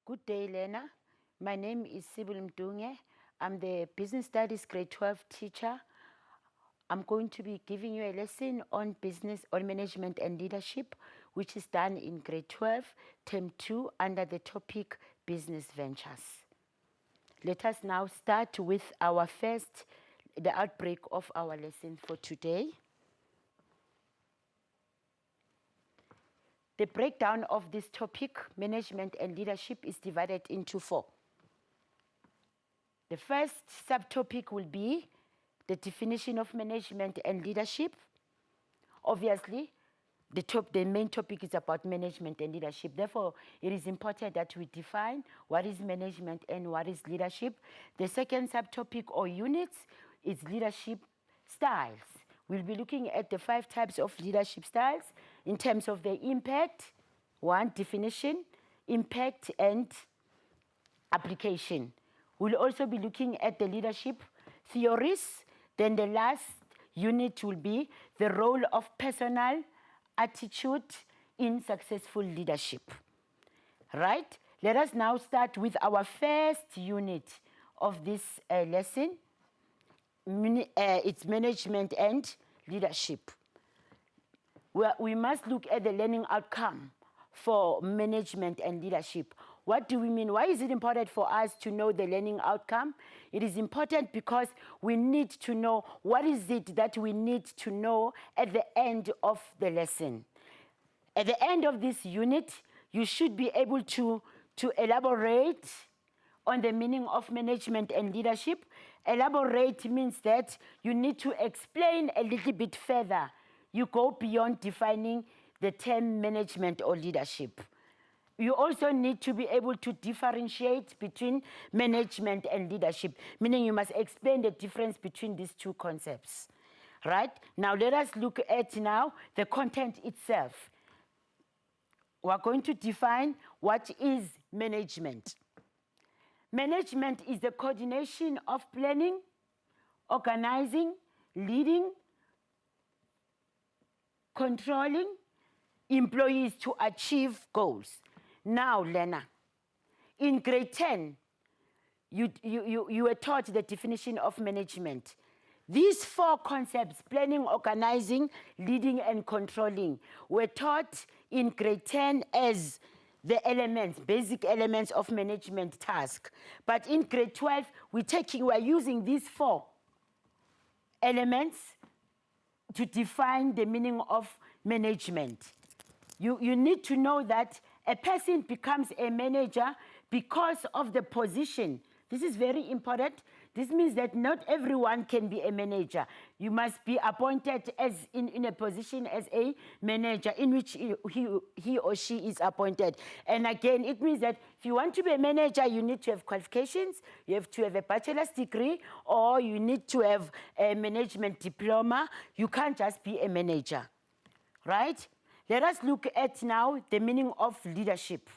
Good day, Lena. My name is Sibyl Mdunge. I'm the Business Studies Grade 12 teacher. I'm going to be giving you a lesson on management and leadership, which is done in Grade 12, Term 2, under the topic Business Ventures. Let us now start with the outbreak of our lesson for today. The breakdown of this topic, management and leadership, is divided into 4. The first subtopic will be the definition of management and leadership. Obviously, the main topic is about management and leadership. Therefore, it is important that we define what is management and what is leadership. The second subtopic or units is leadership styles. We'll be looking at the 5 types of leadership styles in terms of their impact, definition, impact, and application. We'll also be looking at the leadership theories. Then the last unit will be the role of personal attitude in successful leadership. Right? Let us now start with our first unit of this lesson. It's management and leadership. We must look at the learning outcome for management and leadership. What do we mean? Why is it important for us to know the learning outcome? It is important because we need to know what is it that we need to know at the end of the lesson. At the end of this unit, you should be able to elaborate on the meaning of management and leadership. Elaborate means that you need to explain a little bit further. You go beyond defining the term management or leadership. You also need to be able to differentiate between management and leadership, meaning you must explain the difference between these two concepts. Right? Now let us look at now the content itself. We're going to define what is management. Management is the coordination of planning, organizing, leading, controlling employees to achieve goals. Now, Lena, in grade 10, you were taught the definition of management. These 4 concepts, planning, organizing, leading, and controlling, were taught in grade 10 as the elements, basic elements of management task. But in grade 12, we're using these 4 elements to define the meaning of management. You need to know that a person becomes a manager because of the position. This is very important. This means that not everyone can be a manager. You must be appointed as in a position as a manager in which he or she is appointed. And again, it means that if you want to be a manager, you need to have qualifications. You have to have a bachelor's degree, or you need to have a management diploma. You can't just be a manager, right? Let us look at now the meaning of leadership.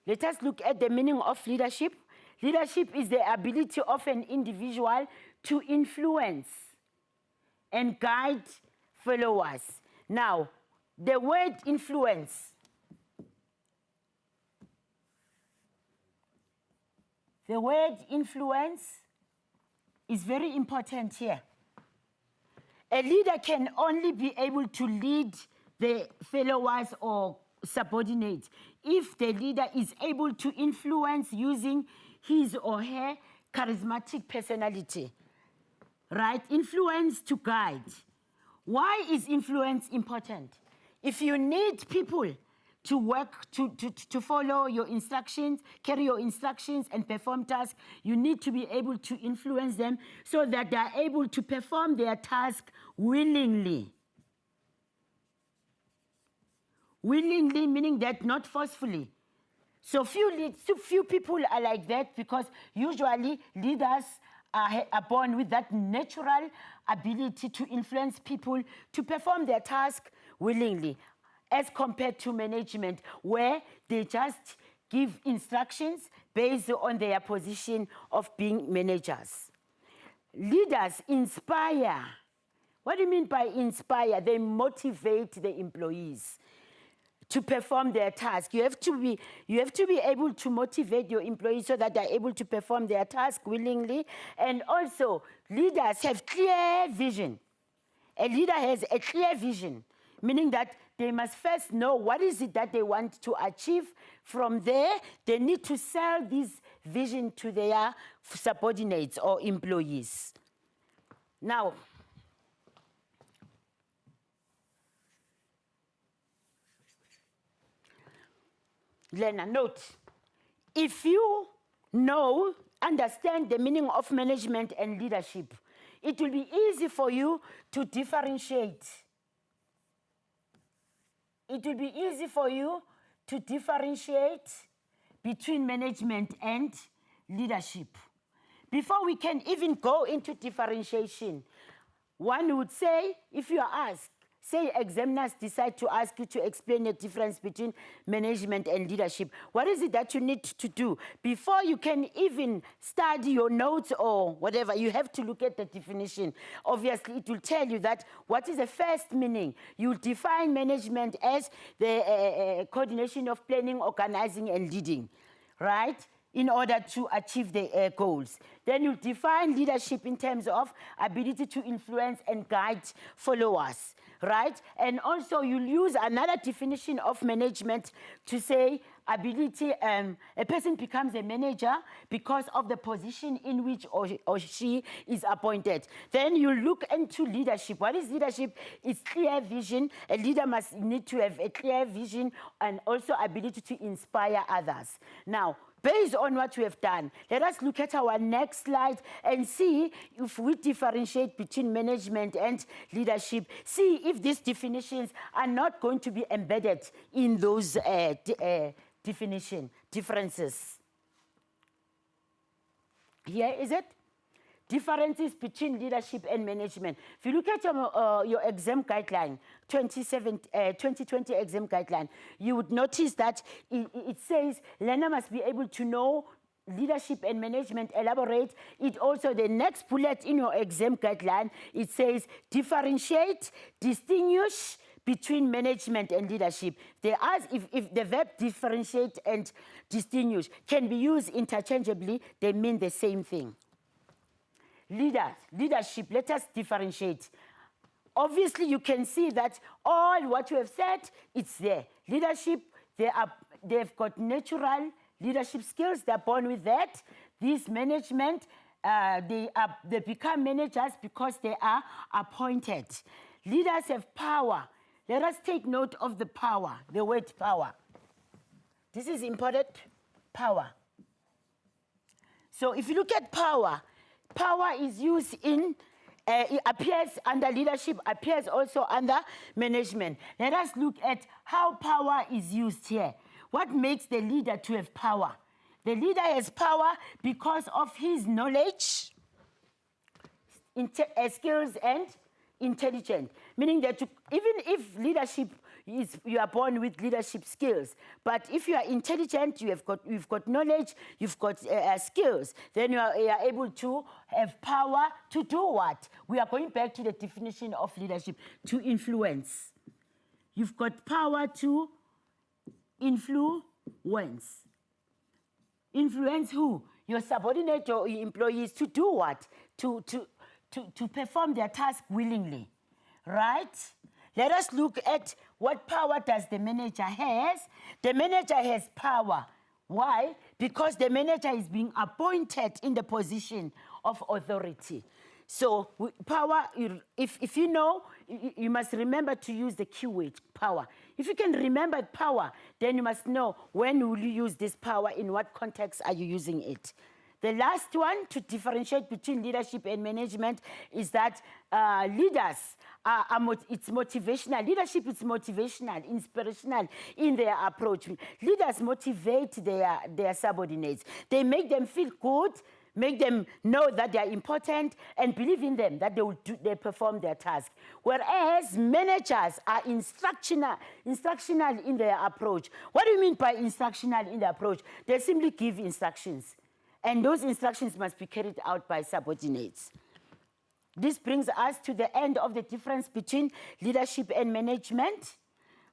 Let us look at the meaning of leadership. Leadership is the ability of an individual to influence and guide followers. Now, the word influence. The word influence is very important here. A leader can only be able to lead the followers or subordinates if the leader is able to influence using his or her charismatic personality. Right? Influence to guide. Why is influence important? If you need people to work, to follow your instructions, carry your instructions, and perform tasks, you need to be able to influence them so that they are able to perform their task willingly. Willingly meaning that not forcefully. So few people are like that because usually leaders are born with that natural ability to influence people to perform their task willingly, as compared to management, where they just give instructions based on their position of being managers. Leaders inspire. What do you mean by inspire? They motivate the employees to perform their task. You have to be able to motivate your employees so that they're able to perform their task willingly. And also, leaders have clear vision. A leader has a clear vision, meaning that they must first know what is it that they want to achieve. From there, they need to sell this vision to their subordinates or employees. Now, Lena, note, if you understand the meaning of management and leadership, it will be easy for you to differentiate. It will be easy for you to differentiate between management and leadership. Before we can even go into differentiation, one would say, if you are asked, say examiners decide to ask you to explain the difference between management and leadership. What is it that you need to do? Before you can even study your notes or whatever, you have to look at the definition. Obviously, it will tell you that what is the first meaning. You define management as the coordination of planning, organizing, and leading, right? In order to achieve the goals. Then you define leadership in terms of ability to influence and guide followers, right? And also you'll use another definition of management to say ability, a person becomes a manager because of the position in which or she is appointed. Then you look into leadership. What is leadership? It's clear vision. A leader must need to have a clear vision and also ability to inspire others. Now, based on what we have done, let us look at our next slide and see if we differentiate between management and leadership. See if these definitions are not going to be embedded in those differences. Here is it. Differences between leadership and management. If you look at your exam guideline, 2020 exam guideline, you would notice that it says learner must be able to know leadership and management, elaborate. It also, the next bullet in your exam guideline, it says differentiate, distinguish between management and leadership. They ask if the verb differentiate and distinguish can be used interchangeably, they mean the same thing. Leadership, let us differentiate. Obviously, you can see that all what you have said, it's there. Leadership, they've got natural leadership skills. They're born with that. This management, they become managers because they are appointed. Leaders have power. Let us take note of the power, the word power. This is important, power. So if you look at power, power is used in, it appears under leadership, appears also under management. Let us look at how power is used here. What makes the leader to have power? The leader has power because of his knowledge, skills, and intelligence. Meaning that even if leadership you are born with leadership skills, but if you are intelligent, you've got knowledge, you've got skills, then you are able to have power to do what? We are going back to the definition of leadership, to influence. You've got power to influence. Influence who? Your subordinate or your employees to do what? To perform their task willingly, right? Let us look at what power does the manager has. The manager has power. Why? Because the manager is being appointed in the position of authority. So power, if you know, you must remember to use the keyword, power. If you can remember power, then you must know when will you use this power, in what context are you using it. The last one to differentiate between leadership and management is that leaders it's motivational. Leadership is motivational, inspirational in their approach. Leaders motivate their subordinates. They make them feel good, make them know that they are important, and believe in them, that they perform their task. Whereas managers are instructional in their approach. What do you mean by instructional in their approach? They simply give instructions. And those instructions must be carried out by subordinates. This brings us to the end of the difference between leadership and management.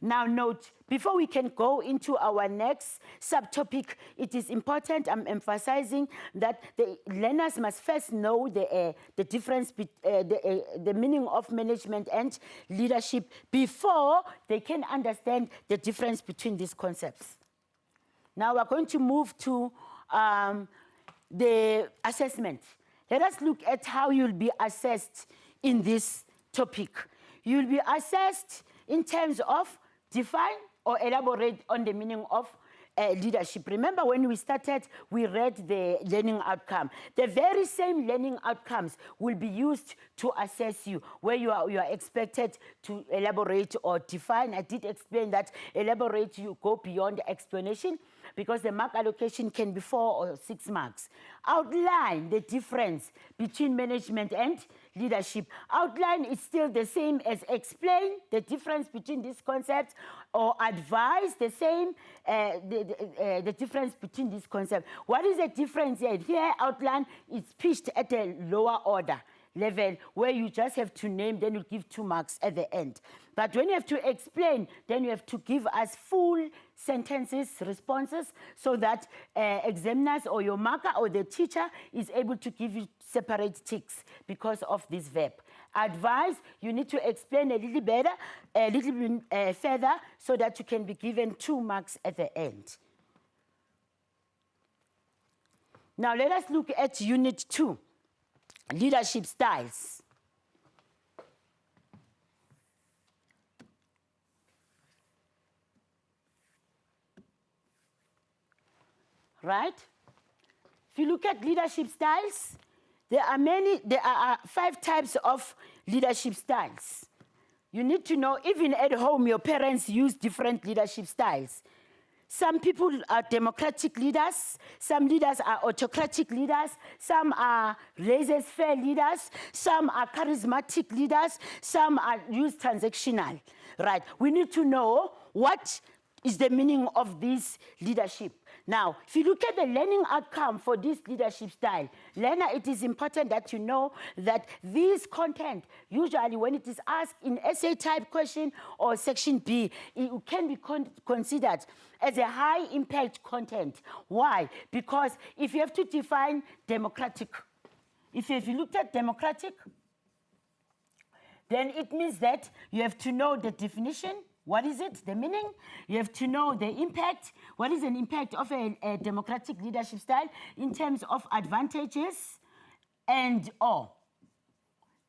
Now note, before we can go into our next subtopic, it is important, I'm emphasizing that the learners must first know the difference, the meaning of management and leadership before they can understand the difference between these concepts. Now we're going to move to the assessment. Let us look at how you'll be assessed in this topic. You'll be assessed in terms of define or elaborate on the meaning of leadership. Remember when we started, we read the learning outcome. The very same learning outcomes will be used to assess you, where you are expected to elaborate or define. I did explain that elaborate, you go beyond the explanation, because the mark allocation can be 4 or 6 marks. Outline the difference between management and leadership. Outline is still the same as explain the difference between these concepts, or advise the same, the difference between these concepts. What is the difference here? Here, outline is pitched at a lower order level, where you just have to name, then you give 2 marks at the end. But when you have to explain, then you have to give us full sentences, responses, so that examiners or your marker or the teacher is able to give you separate ticks because of this verb. Advise, you need to explain a little better, a little bit further, so that you can be given 2 marks at the end. Now let us look at Unit 2. Leadership styles. Right? If you look at leadership styles, there are 5 types of leadership styles. You need to know, even at home, your parents use different leadership styles. Some people are democratic leaders, some leaders are autocratic leaders, some are laissez-faire leaders, some are charismatic leaders, some are use transactional, right? We need to know what is the meaning of this leadership. Now, if you look at the learning outcome for this leadership style, learner, it is important that you know that this content, usually when it is asked in essay type question or section B, it can be considered as a high impact content. Why? Because if you have to define democratic, if you looked at democratic, then it means that you have to know the definition. What is it? The meaning. You have to know the impact. What is an impact of a democratic leadership style in terms of advantages and or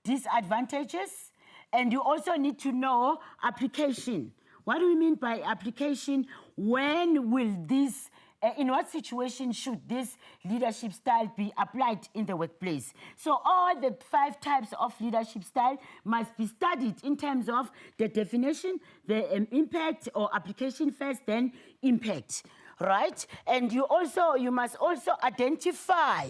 disadvantages? And you also need to know application. What do we mean by application? When will this, in what situation should this leadership style be applied in the workplace? So all the 5 types of leadership style must be studied in terms of the definition, the impact or application first, then impact, right? And you must also identify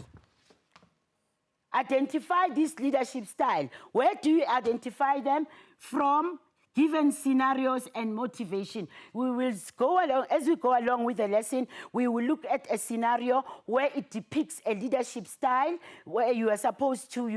this leadership style. Where do you identify them? From given scenarios and motivation. We will go along, as we go along with the lesson, we will look at a scenario where it depicts a leadership style, where you'll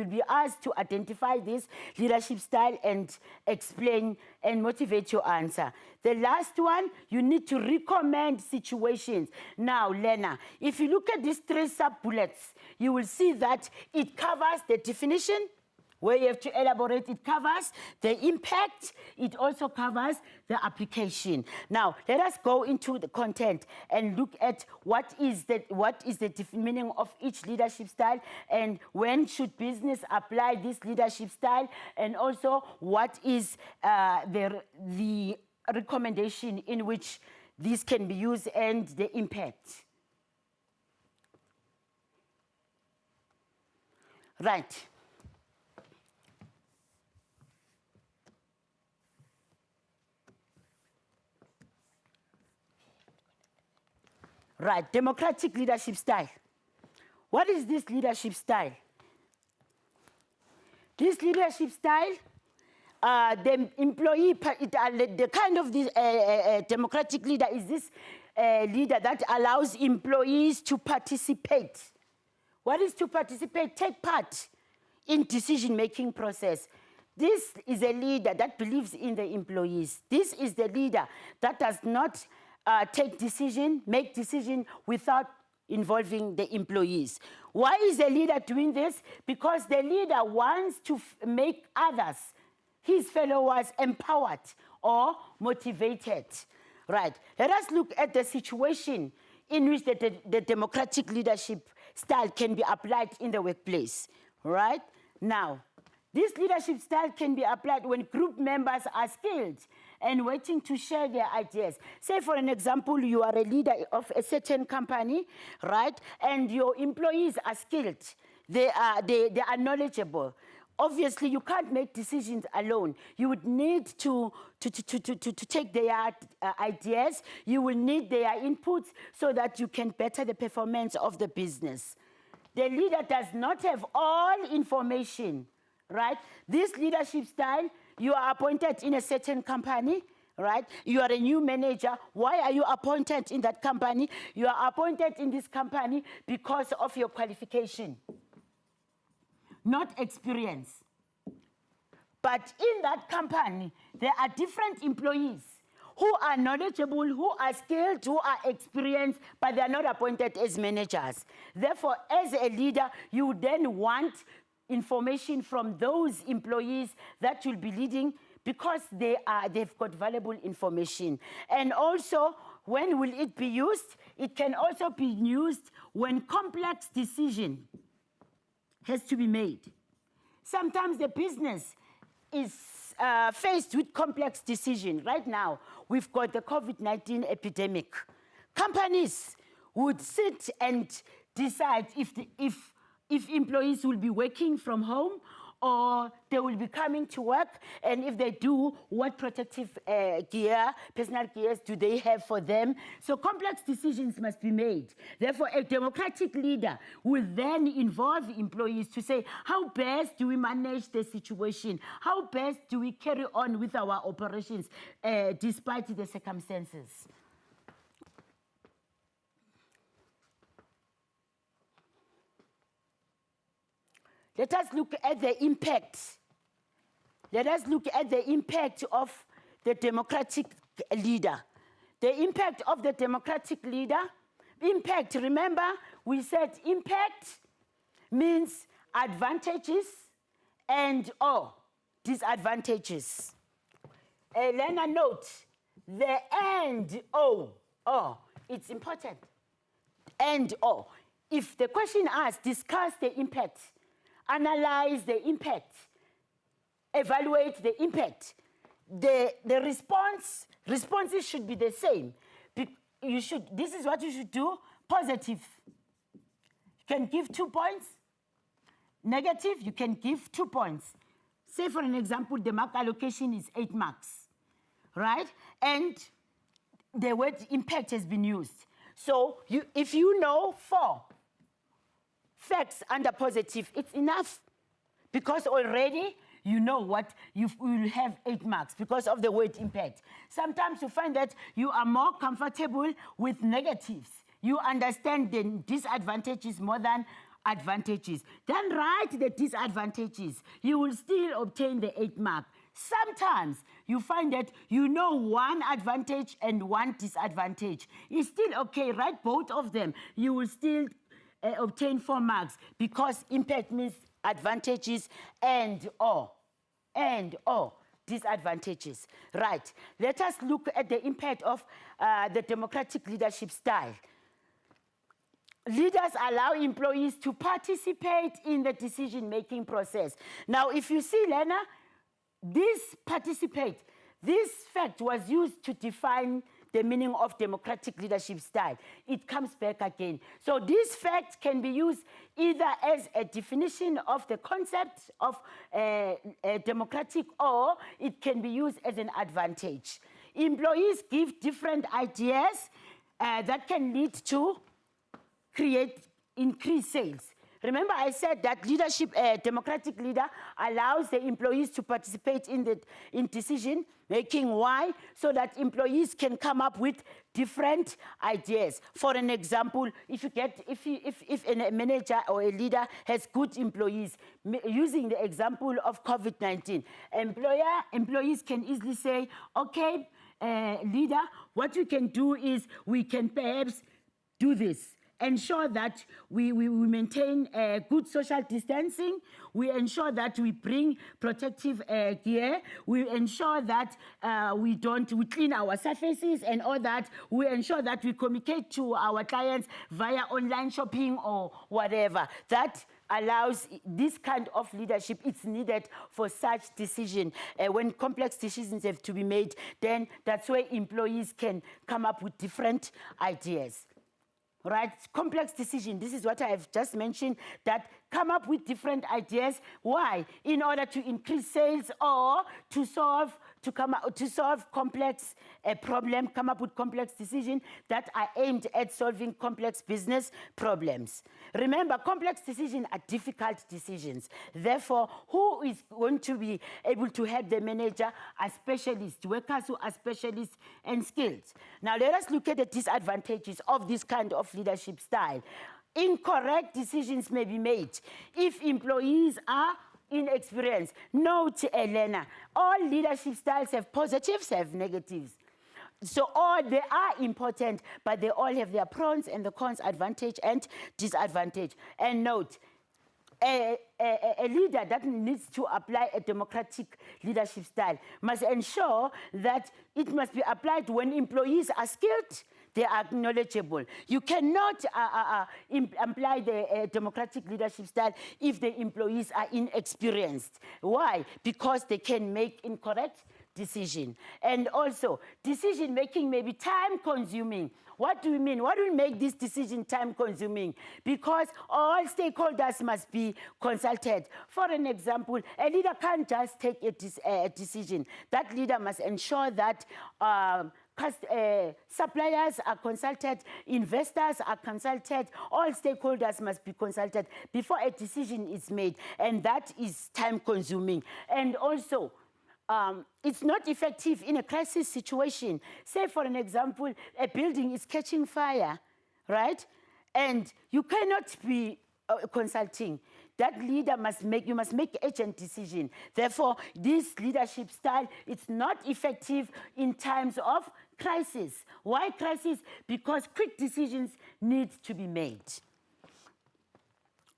be asked to identify this leadership style and explain and motivate your answer. The last one, you need to recommend situations. Now, learner, if you look at these 3 sub-bullets, you will see that it covers the definition, where you have to elaborate. It covers the impact. It also covers the application. Now, let us go into the content and look at what is the meaning of each leadership style, and when should business apply this leadership style, and also what is the recommendation in which this can be used and the impact. Right. Right, democratic leadership style. What is this leadership style? This leadership style, the employee, the kind of this democratic leader is this leader that allows employees to participate. What is to participate? Take part in decision-making process. This is a leader that believes in the employees. This is the leader that does not make decision without involving the employees. Why is the leader doing this? Because the leader wants to make others, his followers, empowered or motivated. Right. Let us look at the situation in which the democratic leadership style can be applied in the workplace. Right? Now, this leadership style can be applied when group members are skilled and waiting to share their ideas. Say, for an example, you are a leader of a certain company, right? And your employees are skilled. They are knowledgeable. Obviously, you can't make decisions alone. You would need to take their ideas. You will need their inputs so that you can better the performance of the business. The leader does not have all information, right? This leadership style, you are appointed in a certain company, right? You are a new manager. Why are you appointed in that company? You are appointed in this company because of your qualification, not experience. But in that company, there are different employees who are knowledgeable, who are skilled, who are experienced, but they are not appointed as managers. Therefore, as a leader, you then want information from those employees that you'll be leading because they've got valuable information. And also, when will it be used? It can also be used when complex decision has to be made. Sometimes the business is faced with complex decision. Right now, we've got the COVID-19 epidemic. Companies would sit and decide if employees will be working from home or they will be coming to work, and if they do, what protective personal gears do they have for them? So complex decisions must be made. Therefore, a democratic leader will then involve employees to say, how best do we manage the situation? How best do we carry on with our operations despite the circumstances? Let us look at the impact. Let us look at the impact of the democratic leader. The impact of the democratic leader. Impact, remember, we said impact means advantages and or disadvantages. A learner note, the and or, it's important. And or. If the question asks, discuss the impact, analyze the impact, evaluate the impact. The responses should be the same. This is what you should do. Positive, you can give 2 points. Negative, you can give 2 points. Say, for an example, the mark allocation is 8 marks, right? And the word impact has been used. So if you know 4 facts under positive, it's enough, because already you know what you will have 8 marks because of the word impact. Sometimes you find that you are more comfortable with negatives. You understand the disadvantages more than advantages. Then write the disadvantages. You will still obtain the 8 mark. Sometimes you find that you know 1 advantage and 1 disadvantage. It's still okay, write both of them. You will still obtain 4 marks because impact means advantages and or disadvantages. Right. Let us look at the impact of the democratic leadership style. Leaders allow employees to participate in the decision-making process. Now, if you see, Lena, this fact was used to define the meaning of democratic leadership style. It comes back again. So this fact can be used either as a definition of the concept of democratic, or it can be used as an advantage. Employees give different ideas that can lead to increased sales. Remember I said that leadership, a democratic leader allows the employees to participate in decision making. Why? So that employees can come up with different ideas. For an example, if a manager or a leader has good employees, using the example of COVID-19, employees can easily say, okay, leader, what we can do is we can perhaps do this. Ensure that we maintain good social distancing. We ensure that we bring protective gear. We ensure that we clean our surfaces and all that. We ensure that we communicate to our clients via online shopping or whatever. That allows this kind of leadership. It's needed for such decision. When complex decisions have to be made, then that's where employees can come up with different ideas. Right, complex decision. This is what I have just mentioned, that come up with different ideas. Why? In order to increase sales or to solve complex problem, come up with complex decisions that are aimed at solving complex business problems. Remember, complex decisions are difficult decisions. Therefore, who is going to be able to help the manager are specialists, workers who are specialists and skilled. Now, let us look at the disadvantages of this kind of leadership style. Incorrect decisions may be made if employees are inexperienced. Note, Elena, all leadership styles have positives, have negatives. So they are important, but they all have their pros and the cons, advantage and disadvantage. And note, a leader that needs to apply a democratic leadership style must ensure that it must be applied when employees are skilled, they are knowledgeable. You cannot apply the democratic leadership style if the employees are inexperienced. Why? Because they can make incorrect decision. And also, decision making may be time consuming. What do we mean? What will make this decision time consuming? Because all stakeholders must be consulted. For an example, a leader can't just take a decision. That leader must ensure that suppliers are consulted, investors are consulted, all stakeholders must be consulted before a decision is made, and that is time consuming. And also, it's not effective in a crisis situation. Say, for an example, a building is catching fire, right? And you cannot be consulting. That leader must make urgent decision. Therefore, this leadership style, it's not effective in times of crisis. Why crisis? Because quick decisions need to be made.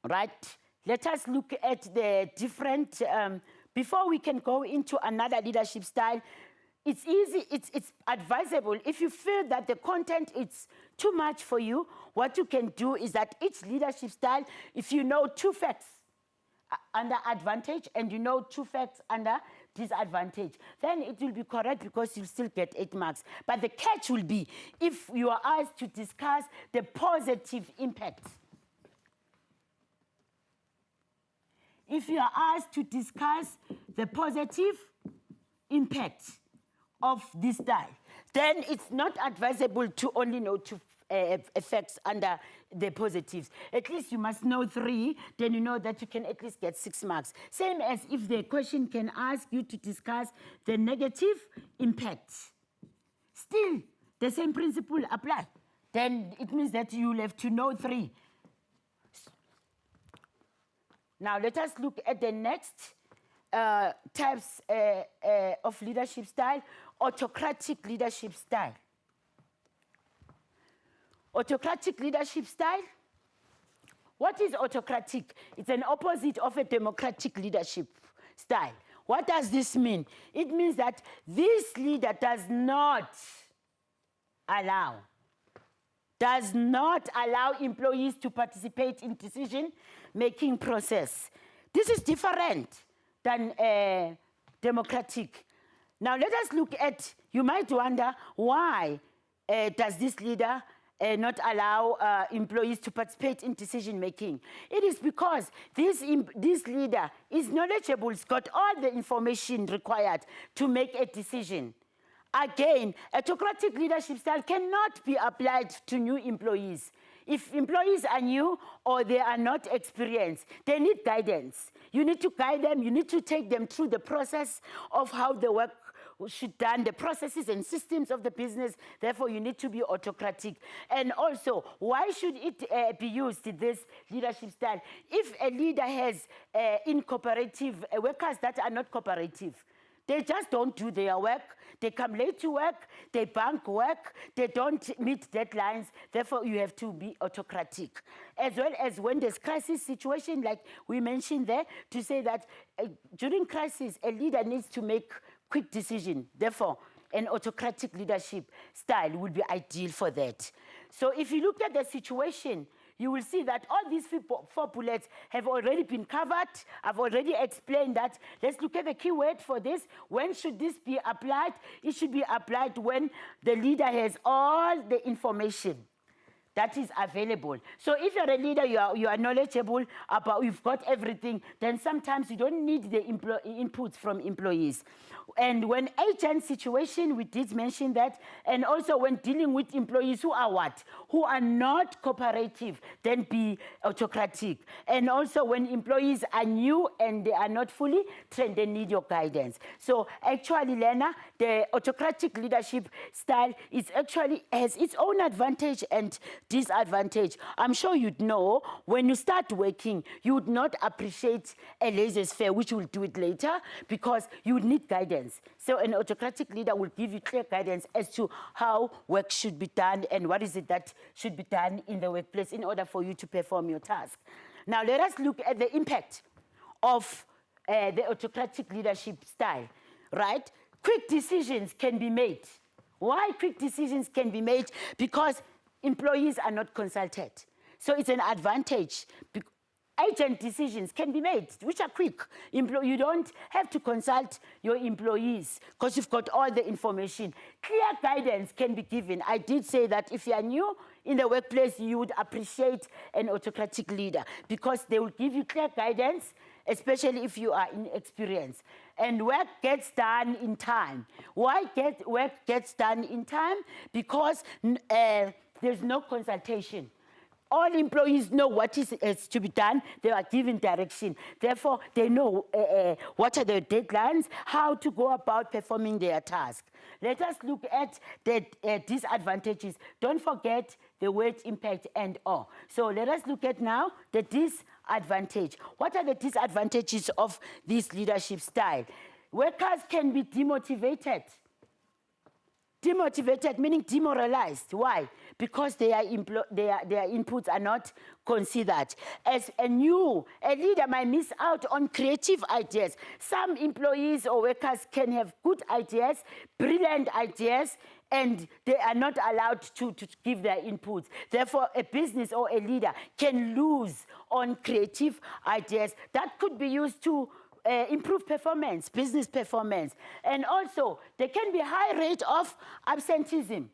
Right? Let us look at the different, before we can go into another leadership style, it's easy, it's advisable. If you feel that the content is too much for you, what you can do is that each leadership style, if you know 2 facts under advantage and you know 2 facts under disadvantage, then it will be correct because you'll still get 8 marks. But the catch will be if you are asked to discuss the positive impact. If you are asked to discuss the positive impact of this style, then it's not advisable to only know 2 effects under the positives. At least you must know 3, then you know that you can at least get 6 marks. Same as if the question can ask you to discuss the negative impact. Still, the same principle apply. Then it means that you'll have to know 3. Now let us look at the next types of leadership style, autocratic leadership style. Autocratic leadership style. What is autocratic? It's an opposite of a democratic leadership style. What does this mean? It means that this leader does not allow employees to participate in decision-making process. This is different than democratic. Now let us look at, you might wonder, why does this leader not allow employees to participate in decision-making? It is because this leader is knowledgeable, he's got all the information required to make a decision. Again, autocratic leadership style cannot be applied to new employees. If employees are new or they are not experienced, they need guidance. You need to guide them. You need to take them through the process of how the work should done, the processes and systems of the business. Therefore, you need to be autocratic. And also, why should it be used, this leadership style? If a leader has incooperative workers that are not cooperative, they just don't do their work. They come late to work. They bank work. They don't meet deadlines. Therefore, you have to be autocratic. As well as when there's crisis situation, like we mentioned there, to say that during crisis, a leader needs to make quick decision. Therefore, an autocratic leadership style would be ideal for that. So if you look at the situation, you will see that all these four bullets have already been covered. I've already explained that. Let's look at the key word for this. When should this be applied? It should be applied when the leader has all the information that is available. So if you're a leader, you are knowledgeable about, you've got everything, then sometimes you don't need the inputs from employees. And when agent situation, we did mention that, and also when dealing with employees who are what? Who are not cooperative, then be autocratic. And also when employees are new and they are not fully trained, they need your guidance. So actually, Lena, the autocratic leadership style is actually has its own advantage and disadvantage. I'm sure you'd know when you start working, you would not appreciate a laissez-faire, which we'll do it later, because you would need guidance. So an autocratic leader will give you clear guidance as to how work should be done and what is it that should be done in the workplace in order for you to perform your task. Now let us look at the impact of the autocratic leadership style, right? Quick decisions can be made. Why quick decisions can be made? Because employees are not consulted. So it's an advantage. Agent decisions can be made, which are quick. You don't have to consult your employees because you've got all the information. Clear guidance can be given. I did say that if you are new in the workplace, you would appreciate an autocratic leader because they will give you clear guidance, especially if you are inexperienced. And work gets done in time. Why work gets done in time? Because there's no consultation. All employees know what is to be done. They are given direction. Therefore, they know what are the deadlines, how to go about performing their task. Let us look at the disadvantages. Don't forget the word impact and all. So let us look at now the disadvantage. What are the disadvantages of this leadership style? Workers can be demotivated. Demotivated meaning demoralized. Why? Because their inputs are not considered. As a leader might miss out on creative ideas. Some employees or workers can have good ideas, brilliant ideas, and they are not allowed to give their inputs. Therefore, a business or a leader can lose on creative ideas that could be used to improve performance, business performance. And also, there can be high rate of absenteeism.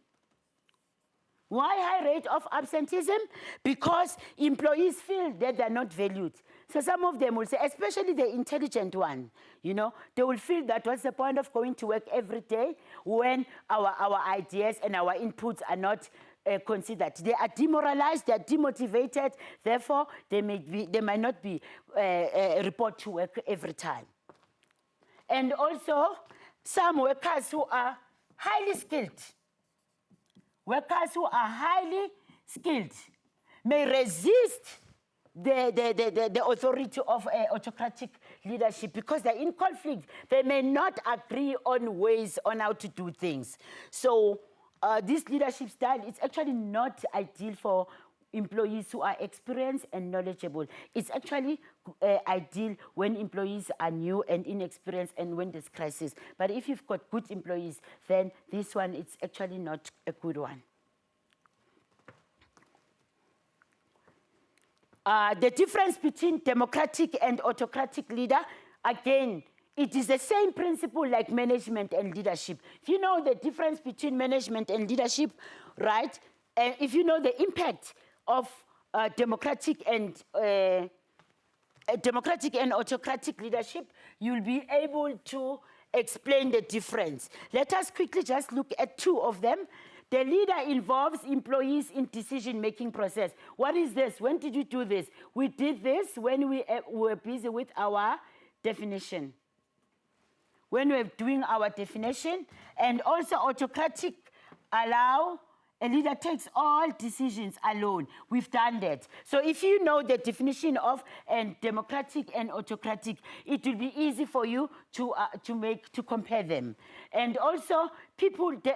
Why high rate of absenteeism? Because employees feel that they're not valued. So some of them will say, especially the intelligent one, you know, they will feel that what's the point of going to work every day when our ideas and our inputs are not considered. They are demoralized, they are demotivated, therefore they might not be report to work every time. And also, some workers who are highly skilled, may resist the authority of autocratic leadership because they're in conflict. They may not agree on ways on how to do things. So this leadership style is actually not ideal for employees who are experienced and knowledgeable. It's actually ideal when employees are new and inexperienced and when there's crisis. But if you've got good employees, then this one is actually not a good one. The difference between democratic and autocratic leader, again, it is the same principle like management and leadership. If you know the difference between management and leadership, right? And if you know the impact of democratic and autocratic leadership, you'll be able to explain the difference. Let us quickly just look at two of them. The leader involves employees in decision-making process. What is this? When did you do this? We did this when we were busy with our definition. When we're doing our definition, and also autocratic allow a leader takes all decisions alone. We've done that. So if you know the definition of democratic and autocratic, it will be easy for you to compare them. And also,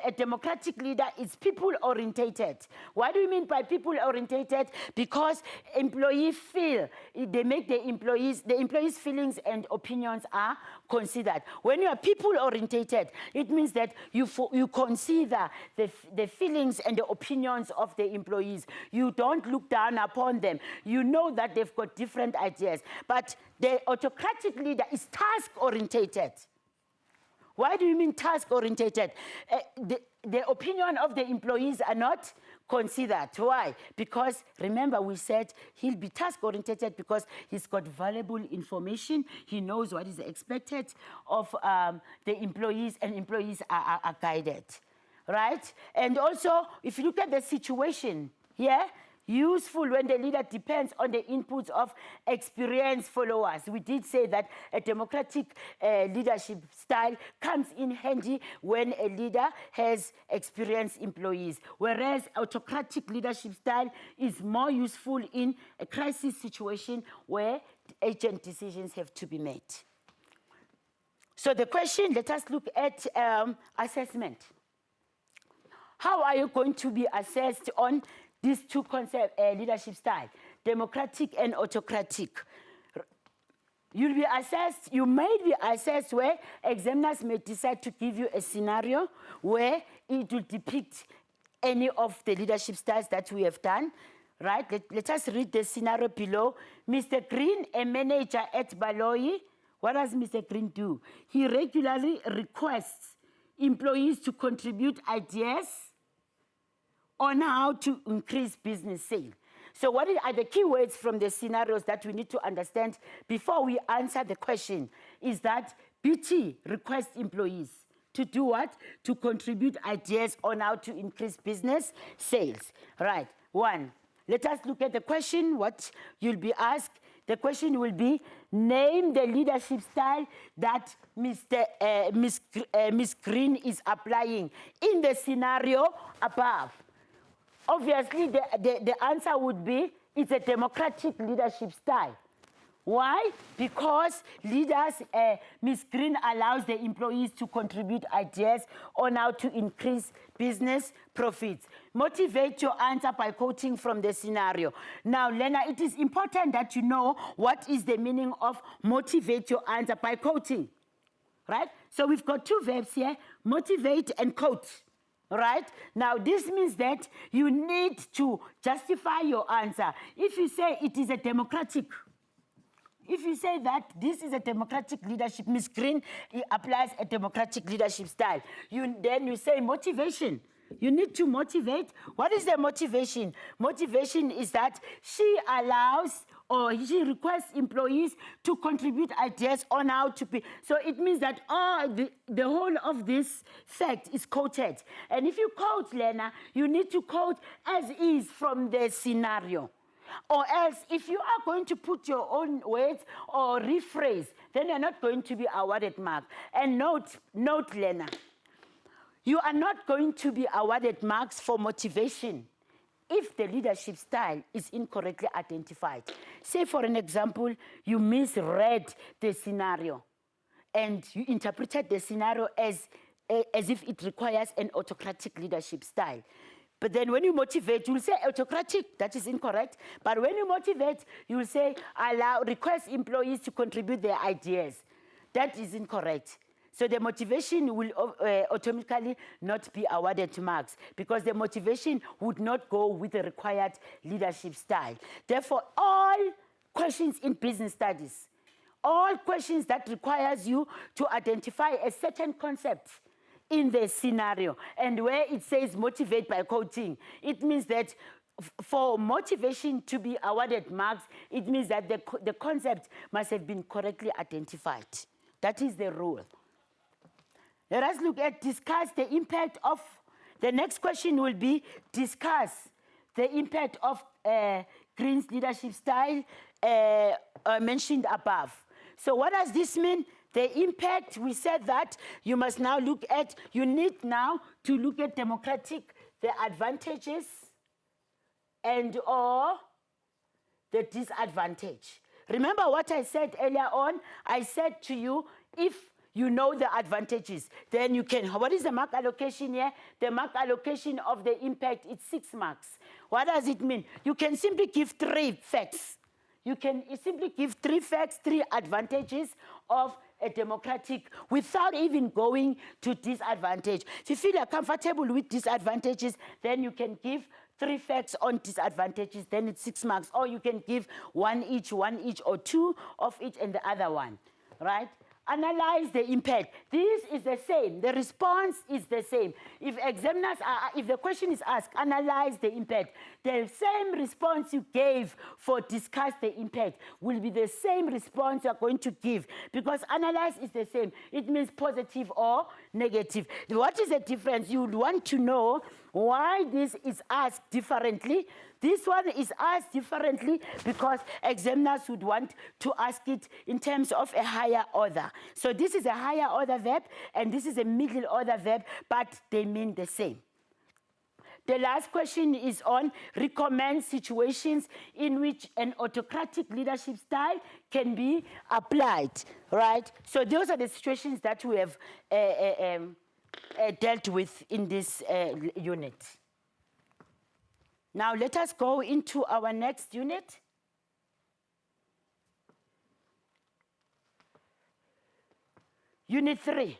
a democratic leader is people-orientated. What do we mean by people-orientated? Because employees feel, they make the employees' feelings and opinions are considered. When you are people-orientated, it means that you consider the feelings and the opinions of the employees. You don't look down upon them. You know that they've got different ideas. But the autocratic leader is task-orientated. Why do you mean task-orientated? The opinion of the employees are not considered. Why? Because, remember, we said he'll be task-orientated because he's got valuable information. He knows what is expected of the employees, and employees are guided, right? And also, if you look at the situation here, useful when the leader depends on the inputs of experienced followers. We did say that a democratic leadership style comes in handy when a leader has experienced employees, whereas autocratic leadership style is more useful in a crisis situation where urgent decisions have to be made. So the question, let us look at assessment. How are you going to be assessed on these two concepts, leadership style, democratic and autocratic? You'll be assessed, you may be assessed where examiners may decide to give you a scenario where it will depict any of the leadership styles that we have done, right? Let us read the scenario below. Mr. Green, a manager at Baloyi, what does Mr. Green do? He regularly requests employees to contribute ideas on how to increase business sale. So what are the key words from the scenarios that we need to understand before we answer the question? Is that BT requests employees to do what? To contribute ideas on how to increase business sales. Right, one. Let us look at the question, what you'll be asked. The question will be, name the leadership style that Ms. Green is applying in the scenario above. Obviously, the answer would be, it's a democratic leadership style. Why? Because leaders, Ms. Green allows the employees to contribute ideas on how to increase business profits. Motivate your answer by quoting from the scenario. Now, Lena, it is important that you know what is the meaning of motivate your answer by quoting, right? So we've got two verbs here, motivate and quote. Right? Now, this means that you need to justify your answer. If you say it is a democratic, if you say that this is a democratic leadership, Ms. Green applies a democratic leadership style, then you say motivation. You need to motivate. What is the motivation? Motivation is that she allows or she requests employees to contribute ideas on how to be. So it means that the whole of this fact is quoted. And if you quote, Lena, you need to quote as is from the scenario. Or else, if you are going to put your own words or rephrase, then you're not going to be awarded mark. And note, Lena, you are not going to be awarded marks for motivation if the leadership style is incorrectly identified. Say, for an example, you misread the scenario and you interpreted the scenario as if it requires an autocratic leadership style. But then when you motivate, you'll say autocratic, that is incorrect. But when you motivate, you'll say request employees to contribute their ideas. That is incorrect. So the motivation will automatically not be awarded marks because the motivation would not go with the required leadership style. Therefore, all questions in business studies, all questions that requires you to identify a certain concept in the scenario, and where it says motivate by quoting, it means that for motivation to be awarded marks, it means that the concept must have been correctly identified. That is the rule. Let us look at discuss the impact of The next question will be discuss the impact of Green's leadership style mentioned above. So what does this mean? The impact, we said that you must now look at, you need now to look at democratic, the advantages and or the disadvantage. Remember what I said earlier on? I said to you, if you know the advantages, then you can, what is the mark allocation here? The mark allocation of the impact is 6 marks. What does it mean? You can simply give 3 facts. You can simply give 3 facts, 3 advantages of a democratic without even going to disadvantage. If you feel you're comfortable with disadvantages, then you can give 3 facts on disadvantages, then it's 6 marks. Or you can give 1 each, or 2 of each and the other one, right? Analyze the impact. This is the same. The response is the same. If examiners are, if the question is asked, analyze the impact, the same response you gave for discuss the impact will be the same response you are going to give, because analyze is the same. It means positive or negative. What is the difference? You would want to know why this is asked differently. This one is asked differently because examiners would want to ask it in terms of a higher order. So this is a higher order verb, and this is a middle order verb, but they mean the same. The last question is on recommend situations in which an autocratic leadership style can be applied, right? So those are the situations that we have dealt with in this unit. Now let us go into our next unit. Unit 3.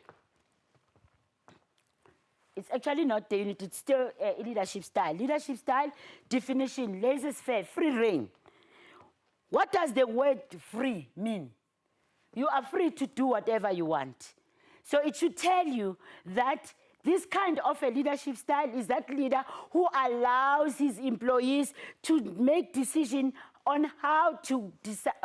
It's actually not the unit, it's still leadership style. Leadership style definition, laissez-faire, free reign. What does the word free mean? You are free to do whatever you want. So it should tell you that this kind of a leadership style is that leader who allows his employees to make decisions on how to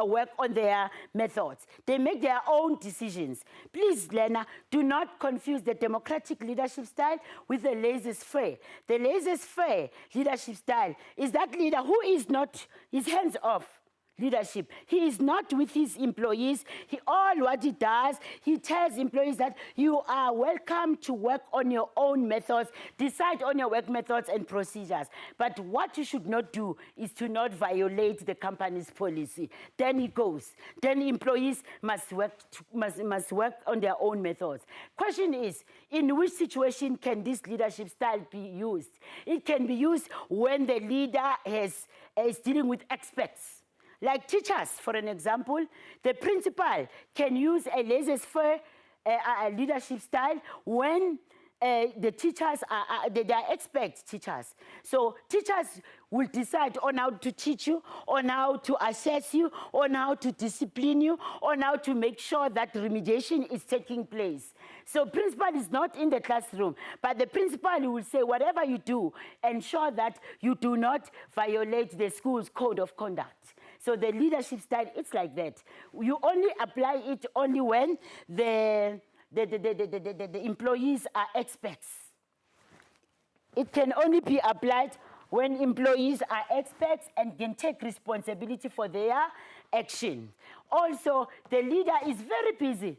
work on their methods. They make their own decisions. Please, Lena, do not confuse the democratic leadership style with the laissez-faire. The laissez-faire leadership style is that leader who is not, his hands off leadership. He is not with his employees. All what he does, he tells employees that you are welcome to work on your own methods, decide on your work methods and procedures. But what you should not do is to not violate the company's policy. Then he goes. Then employees must work on their own methods. Question is, in which situation can this leadership style be used? It can be used when the leader is dealing with experts. Like teachers, for an example, the principal can use a laissez-faire leadership style when the teachers they are expert teachers. So teachers will decide on how to teach you, on how to assess you, on how to discipline you, on how to make sure that remediation is taking place. So principal is not in the classroom, but the principal will say, whatever you do, ensure that you do not violate the school's code of conduct. So the leadership style, it's like that. You only apply it only when the employees are experts. It can only be applied when employees are experts and can take responsibility for their action. Also, the leader is very busy,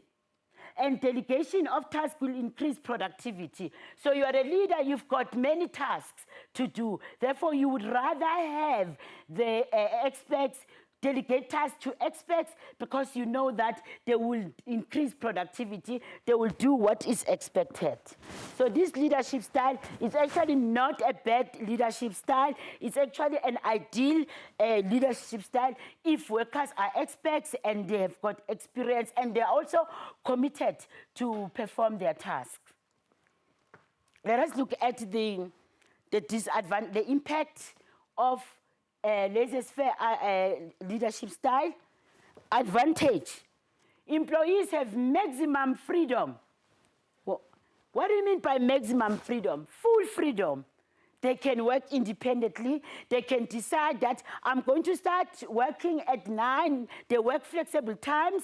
and delegation of tasks will increase productivity. So you are a leader, you've got many tasks to do. Therefore, you would rather have the experts delegate tasks to experts because you know that they will increase productivity, they will do what is expected. So this leadership style is actually not a bad leadership style. It's actually an ideal leadership style if workers are experts and they have got experience and they're also committed to perform their tasks. Let us look at the impact of laissez-faire leadership style. Advantage. Employees have maximum freedom. Well, what do you mean by maximum freedom? Full freedom. They can work independently. They can decide that I'm going to start working at 9. They work flexible times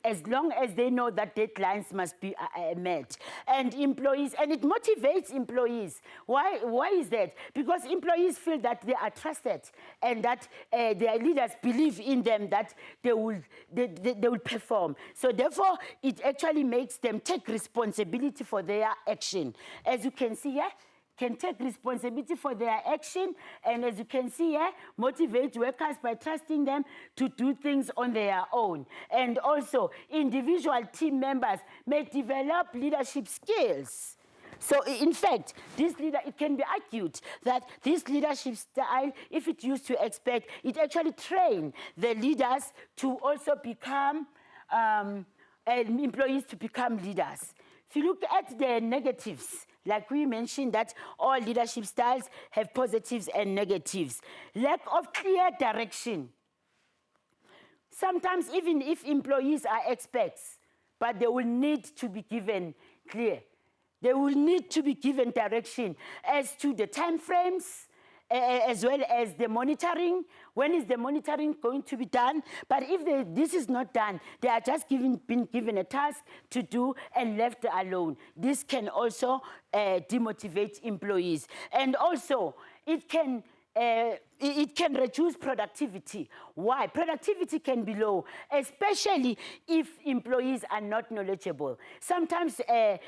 as long as they know that deadlines must be met. And employees, and it motivates employees. Why is that? Because employees feel that they are trusted and that their leaders believe in them, that they will perform. So therefore, it actually makes them take responsibility for their action. As you can see here, can take responsibility for their action, and as you can see here, motivate workers by trusting them to do things on their own. And also, individual team members may develop leadership skills. So in fact, it can be argued that this leadership style, if it used to expect, it actually train the leaders to also become, employees to become leaders. If you look at the negatives, like we mentioned that all leadership styles have positives and negatives. Lack of clear direction. Sometimes even if employees are experts, but they will need to be given clear. They will need to be given direction as to the time frames, as well as the monitoring. When is the monitoring going to be done? But if this is not done, they are just been given a task to do and left alone. This can also demotivate employees. And also, it can reduce productivity. Why? Productivity can be low, especially if employees are not knowledgeable. Sometimes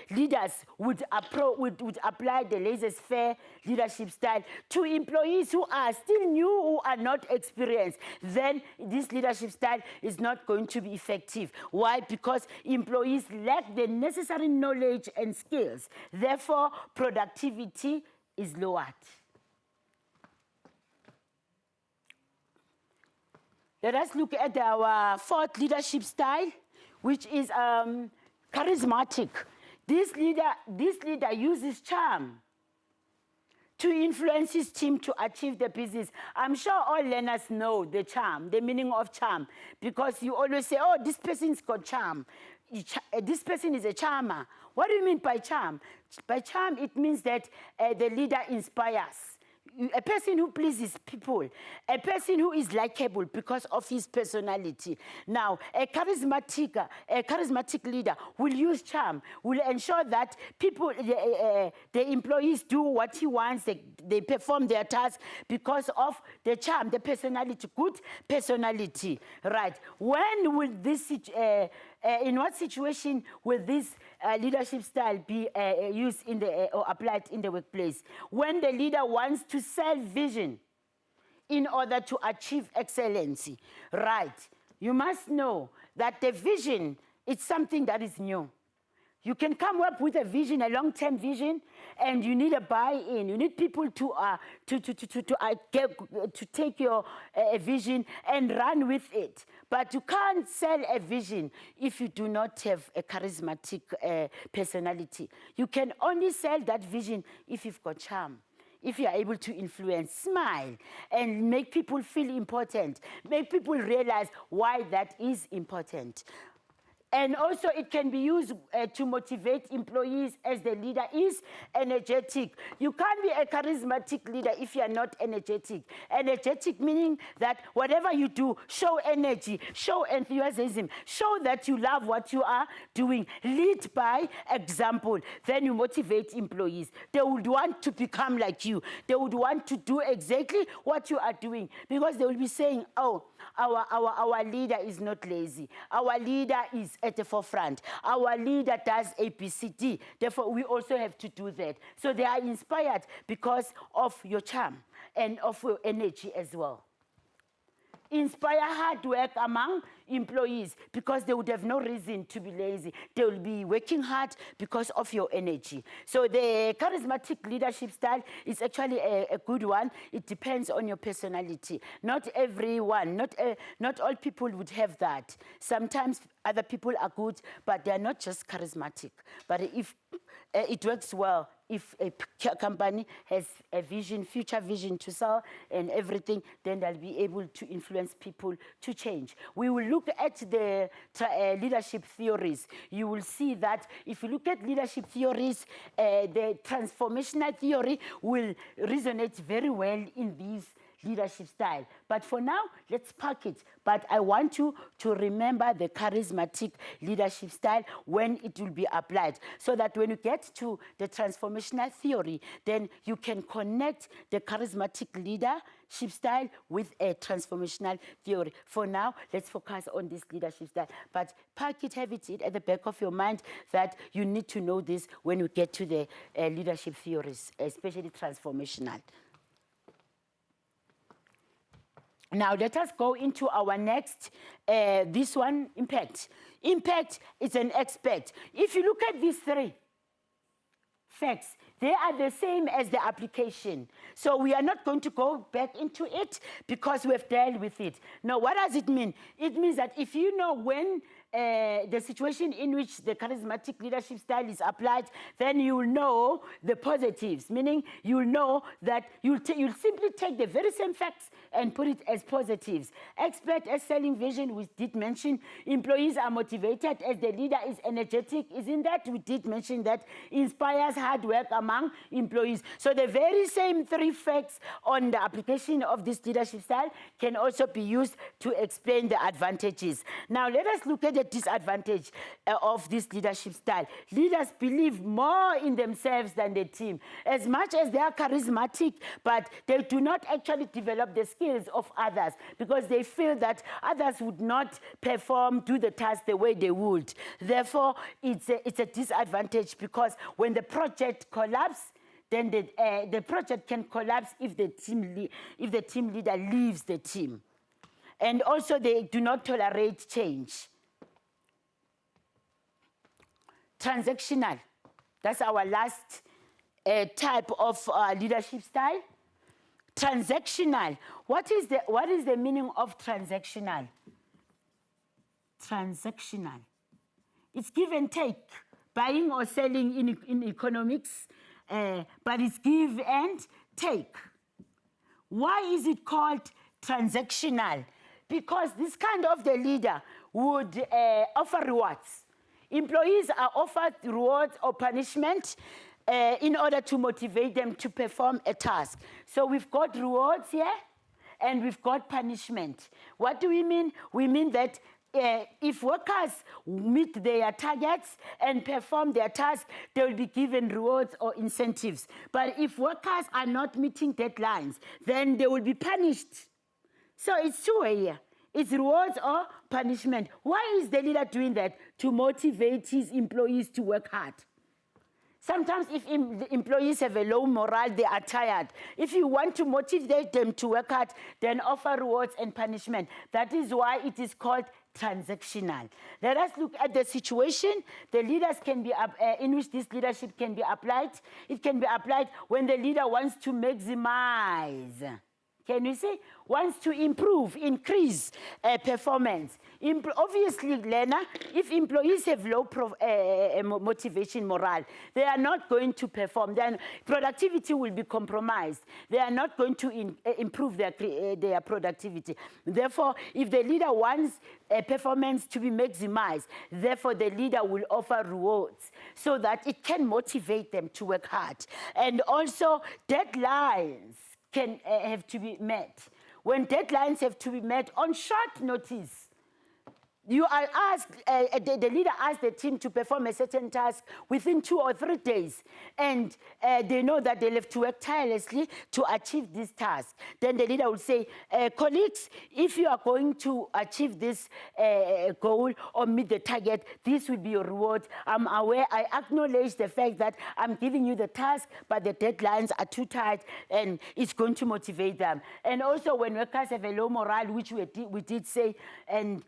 leaders would apply the laissez-faire leadership style to employees who are still new, who are not experienced. Then this leadership style is not going to be effective. Why? Because employees lack the necessary knowledge and skills. Therefore, productivity is lowered. Let us look at our fourth leadership style, which is charismatic. This leader uses charm to influence his team to achieve the business. I'm sure all learners know the charm, the meaning of charm, because you always say, oh, this person's got charm. This person is a charmer. What do you mean by charm? By charm, it means that the leader inspires. A person who pleases people, a person who is likable because of his personality. Now, a charismatic leader will use charm, will ensure that people, the employees do what he wants, they perform their tasks because of the charm, the personality, good personality, right? When will this, in what situation will this leadership style be used or applied in the workplace? When the leader wants to sell vision in order to achieve excellency, right? You must know that the vision is something that is new. You can come up with a vision, a long-term vision, and you need a buy-in. You need people to take your vision and run with it. But you can't sell a vision if you do not have a charismatic personality. You can only sell that vision if you've got charm. If you are able to influence, smile, and make people feel important, make people realize why that is important. And also it can be used to motivate employees as the leader is energetic. You can't be a charismatic leader if you are not energetic. Energetic meaning that whatever you do, show energy, show enthusiasm, show that you love what you are doing. Lead by example. Then you motivate employees. They would want to become like you. They would want to do exactly what you are doing because they will be saying, oh, our leader is not lazy. Our leader is at the forefront. Our leader does ABCD. Therefore, we also have to do that. So they are inspired because of your charm and of your energy as well. Inspire hard work among employees because they would have no reason to be lazy. They will be working hard because of your energy. So the charismatic leadership style is actually a good one. It depends on your personality. Not everyone, not all people would have that. Sometimes other people are good, but they are not just charismatic. But if it works well if a company has a vision, future vision to sell and everything, then they'll be able to influence people to change. We will look at the leadership theories. You will see that if you look at leadership theories, the transformational theory will resonate very well in these leadership style. But for now, let's park it. But I want you to remember the charismatic leadership style when it will be applied, so that when you get to the transformational theory, then you can connect the charismatic leadership style with a transformational theory. For now, let's focus on this leadership style. But park it, have it at the back of your mind that you need to know this when you get to the leadership theories, especially transformational. Now, let us go into our next, this one, impact. Impact is an expert. If you look at these three facts, they are the same as the application. So we are not going to go back into it because we have dealt with it. Now, what does it mean? It means that if you know when the situation in which the charismatic leadership style is applied, then you will know the positives, meaning you will know that you'll simply take the very same facts and put it as positives. Expert as selling vision, we did mention. Employees are motivated as the leader is energetic. Isn't that? We did mention that. Inspires hard work among employees. So the very same three facts on the application of this leadership style can also be used to explain the advantages. Now let us look at the disadvantage of this leadership style. Leaders believe more in themselves than the team. As much as they are charismatic, but they do not actually develop the skills of others because they feel that others would not perform, do the task the way they would. Therefore, it's a disadvantage because when the project collapses, then the project can collapse if the team leader leaves the team. And also, they do not tolerate change. Transactional. That's our last type of leadership style. Transactional. What is the meaning of transactional? Transactional. It's give and take, buying or selling in economics, but it's give and take. Why is it called transactional? Because this kind of the leader would offer rewards. Employees are offered rewards or punishment in order to motivate them to perform a task. So we've got rewards here, and we've got punishment. What do we mean? We mean that if workers meet their targets and perform their tasks, they will be given rewards or incentives. But if workers are not meeting deadlines, then they will be punished. So it's two-way here. It's rewards or punishment. Why is the leader doing that? To motivate his employees to work hard. Sometimes if the employees have a low morale, they are tired. If you want to motivate them to work hard, then offer rewards and punishment. That is why it is called transactional. Let us look at the situation the leaders can be in which this leadership can be applied. It can be applied when the leader wants to maximize. Can you see? Wants to improve, increase performance. Obviously, Lena, if employees have low motivation, morale, they are not going to perform. Then productivity will be compromised. They are not going to improve their productivity. Therefore, if the leader wants performance to be maximized, therefore the leader will offer rewards so that it can motivate them to work hard. And also, deadlines can have to be met. When deadlines have to be met on short notice, you are asked, the leader asks the team to perform a certain task within 2 or 3 days, and they know that they'll have to work tirelessly to achieve this task. Then the leader will say, colleagues, if you are going to achieve this goal or meet the target, this will be your reward. I'm aware, I acknowledge the fact that I'm giving you the task, but the deadlines are too tight, and it's going to motivate them. And also when workers have a low morale, which we did say, and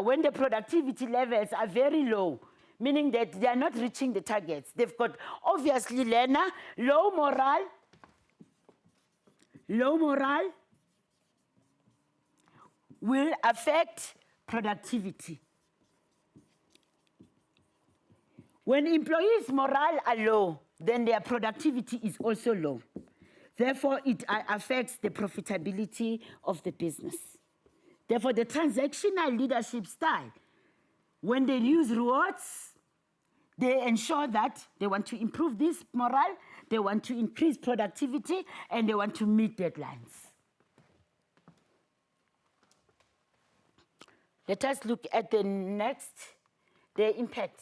when the productivity levels are very low, meaning that they are not reaching the targets. They've got, obviously, Lena, low morale will affect productivity. When employees' morale are low, then their productivity is also low. Therefore, it affects the profitability of the business. Therefore, the transactional leadership style, when they use rewards, they ensure that they want to improve this morale, they want to increase productivity, and they want to meet deadlines. Let us look at the next, the impact.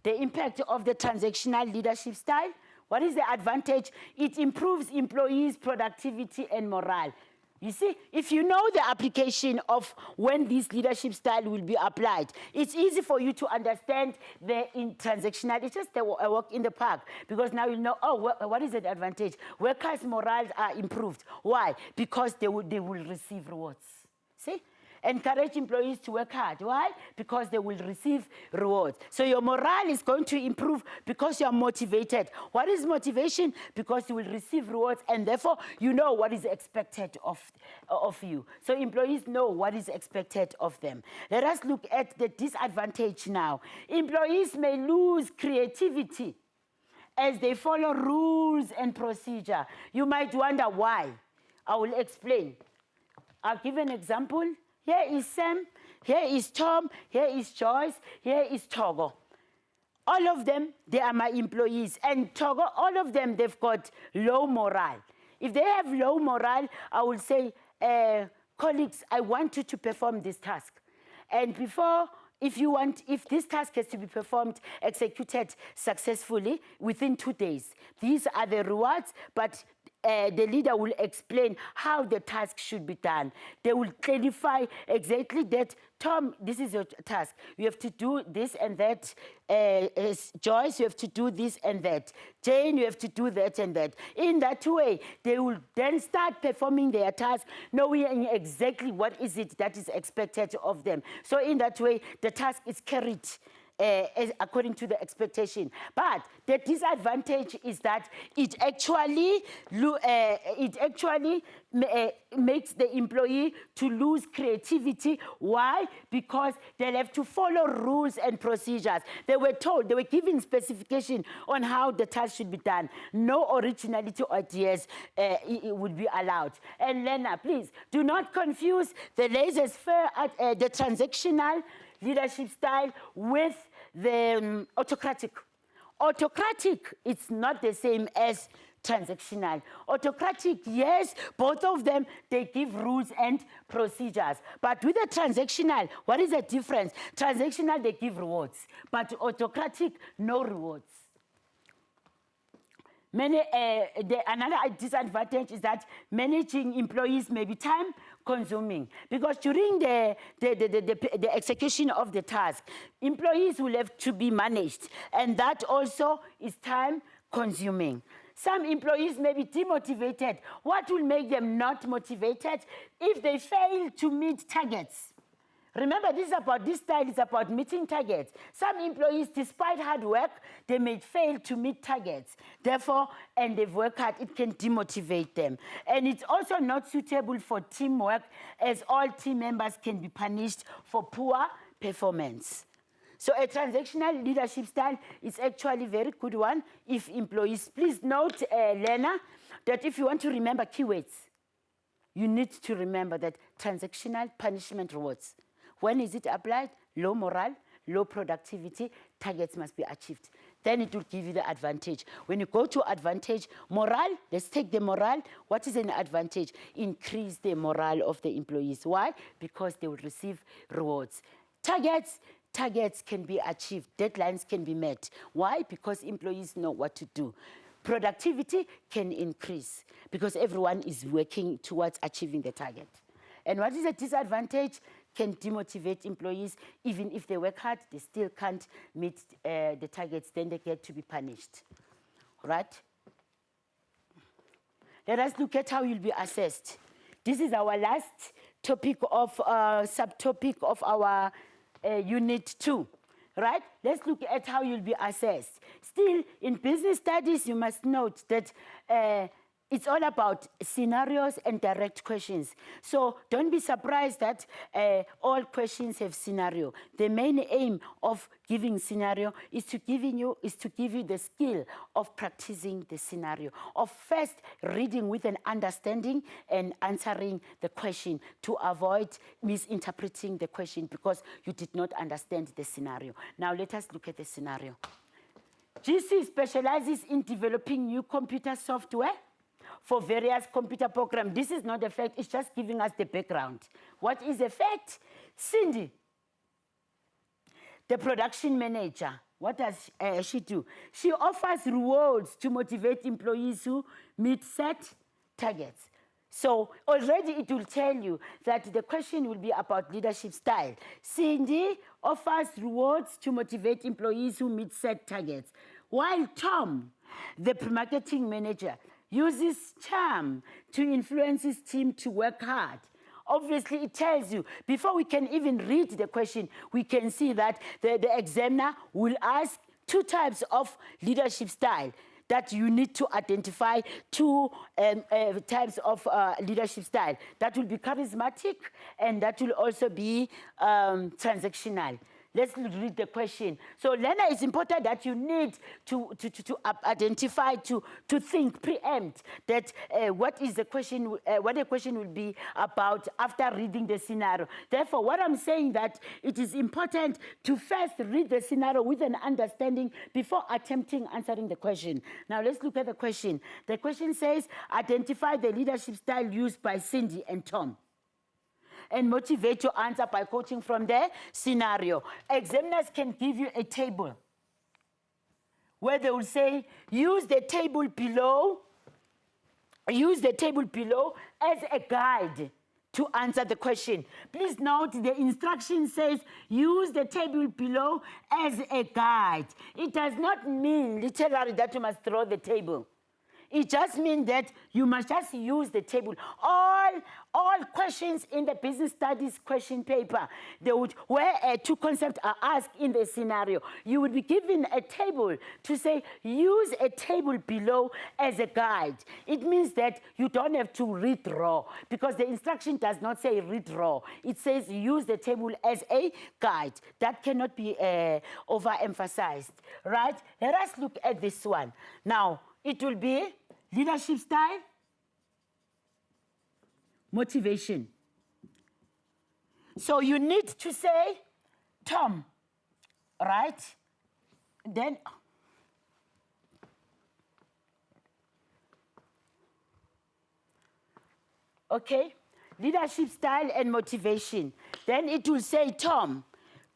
The impact of the transactional leadership style. What is the advantage? It improves employees' productivity and morale. You see, if you know the application of when this leadership style will be applied, it's easy for you to understand the transactional. It's just a walk in the park, because now you know, oh, what is the advantage? Workers' morale are improved. Why? Because they will receive rewards. See? Encourage employees to work hard. Why? Because they will receive rewards. So your morale is going to improve because you are motivated. What is motivation? Because you will receive rewards, and therefore you know what is expected of you. So employees know what is expected of them. Let us look at the disadvantage now. Employees may lose creativity as they follow rules and procedure. You might wonder why. I will explain. I'll give an example. Here is Sam, here is Tom, here is Joyce, here is Togo. All of them, they are my employees. And Togo, all of them, they've got low morale. If they have low morale, I will say, colleagues, I want you to perform this task. And if this task has to be performed, executed successfully within 2 days, these are the rewards, but the leader will explain how the task should be done. They will clarify exactly that, Tom, this is your task. You have to do this and that. Joyce, you have to do this and that. Jane, you have to do that and that. In that way, they will then start performing their task, knowing exactly what is it that is expected of them. So in that way, the task is carried according to the expectation. But the disadvantage is that it actually makes the employee to lose creativity. Why? Because they'll have to follow rules and procedures. They were told, they were given specification on how the task should be done. No originality or ideas it would be allowed. And Lena, please, do not confuse the laissez-faire, the transactional leadership style with the autocratic. Autocratic, it's not the same as transactional. Autocratic, yes, both of them, they give rules and procedures. But with the transactional, what is the difference? Transactional, they give rewards. But autocratic, no rewards. Another disadvantage is that managing employees may be time-consuming, because during the execution of the task, employees will have to be managed, and that also is time-consuming. Some employees may be demotivated. What will make them not motivated? If they fail to meet targets. Remember, this style is about meeting targets. Some employees, despite hard work, they may fail to meet targets. Therefore, and they've worked hard, it can demotivate them. And it's also not suitable for teamwork, as all team members can be punished for poor performance. So a transactional leadership style is actually a very good one if employees. Please note, Lena, that if you want to remember keywords, you need to remember that transactional punishment rewards. When is it applied? Low morale, low productivity, targets must be achieved. Then it will give you the advantage. When you go to advantage, morale, let's take the morale. What is an advantage? Increase the morale of the employees. Why? Because they will receive rewards. Targets can be achieved. Deadlines can be met. Why? Because employees know what to do. Productivity can increase because everyone is working towards achieving the target. And what is a disadvantage? Can demotivate employees. Even if they work hard, they still can't meet the targets, then they get to be punished. Right? Let us look at how you'll be assessed. This is our last topic of subtopic of our unit 2. Right? Let's look at how you'll be assessed. Still, in business studies, you must note that it's all about scenarios and direct questions. So don't be surprised that all questions have scenario. The main aim of giving scenario is to give you the skill of practicing the scenario, of first reading with an understanding and answering the question to avoid misinterpreting the question because you did not understand the scenario. Now let us look at the scenario. GC specializes in developing new computer software for various computer programs. This is not a fact, it's just giving us the background. What is a fact? Cindy, the production manager, what does she do? She offers rewards to motivate employees who meet set targets. So already it will tell you that the question will be about leadership style. Cindy offers rewards to motivate employees who meet set targets, while Tom, the marketing manager, uses charm to influence his team to work hard. Obviously, it tells you, before we can even read the question, we can see that the examiner will ask two types of leadership style that you need to identify, two types of leadership style. That will be charismatic, and that will also be transactional. Let's read the question. So, Lena, it's important that you need to identify, to think, preempt that what the question will be about after reading the scenario. Therefore, what I'm saying that it is important to first read the scenario with an understanding before attempting answering the question. Now, let's look at the question. The question says, identify the leadership style used by Cindy and Tom, and motivate your answer by quoting from the scenario. Examiners can give you a table where they will say, use the table below as a guide to answer the question. Please note the instruction says, use the table below as a guide. It does not mean literally that you must throw the table. It just means that you must just use the table. All questions in the business studies question paper, where two concepts are asked in the scenario, you would be given a table to say, use a table below as a guide. It means that you don't have to read raw, because the instruction does not say read raw. It says use the table as a guide. That cannot be overemphasized, right? Let us look at this one. Now, it will be leadership style, motivation. So you need to say, Tom, right? Then, okay, leadership style and motivation. Then it will say, Tom.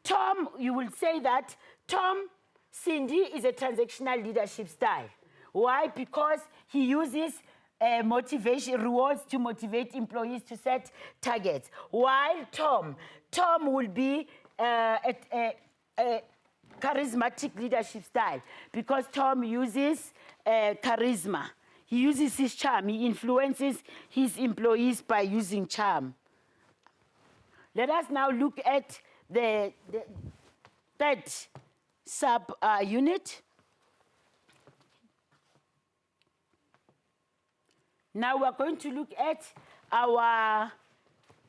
Tom, you will say that, Tom, Cindy is a transactional leadership style. Why? Because he uses motivation rewards to motivate employees to set targets. While Tom will be a charismatic leadership style, because Tom uses charisma. He uses his charm. He influences his employees by using charm. Let us now look at the third sub-unit. Now we're going to look at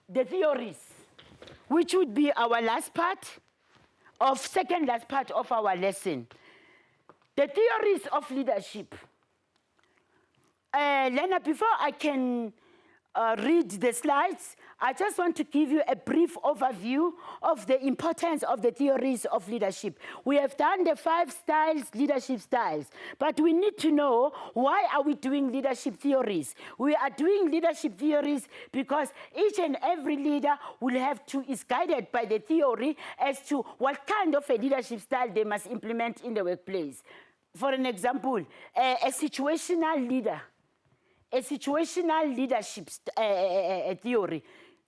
the theories, which would be our second last part of our lesson. The theories of leadership. Lena, before I can read the slides, I just want to give you a brief overview of the importance of the theories of leadership. We have done the 5 leadership styles, but we need to know, why are we doing leadership theories? We are doing leadership theories because each and every leader is guided by the theory as to what kind of a leadership style they must implement in the workplace. For an example, a situational leader, a situational leadership theory.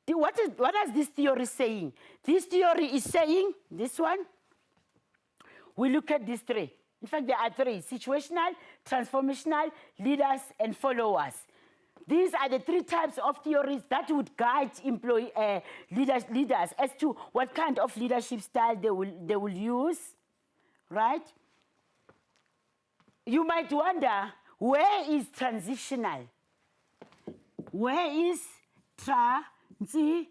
What is this theory saying? This theory is saying, this one, we look at these 3. In fact, there are 3, situational, transformational, leaders, and followers. These are the 3 types of theories that would guide leaders as to what kind of leadership style they will use, right? You might wonder, where is transitional? Where is transitional?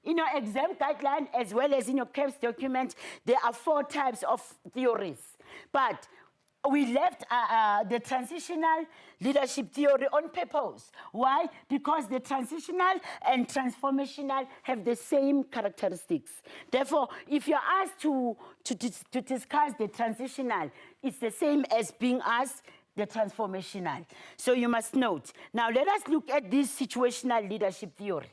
In your exam guideline, as well as in your CAPS document, there are 4 types of theories. But we left the transitional leadership theory on purpose. Why? Because the transitional and transformational have the same characteristics. Therefore, if you're asked to discuss the transitional, it's the same as being asked the transformational. So you must note. Now let us look at this situational leadership theory.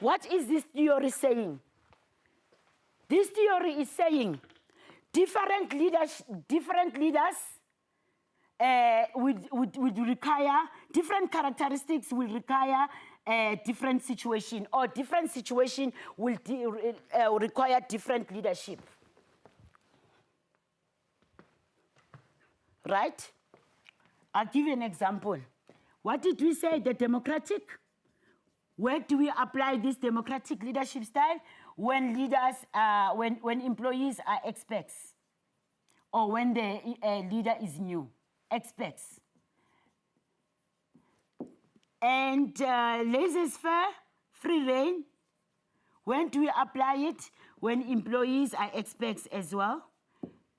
What is this theory saying? This theory is saying different leaders would require, different characteristics will require a different situation, or different situation will require different leadership. Right? I'll give you an example. What did we say? The democratic? Where do we apply this democratic leadership style? When leaders, when employees are experts, or when the leader is new, experts. And laissez-faire, free reign, when do we apply it? When employees are experts as well,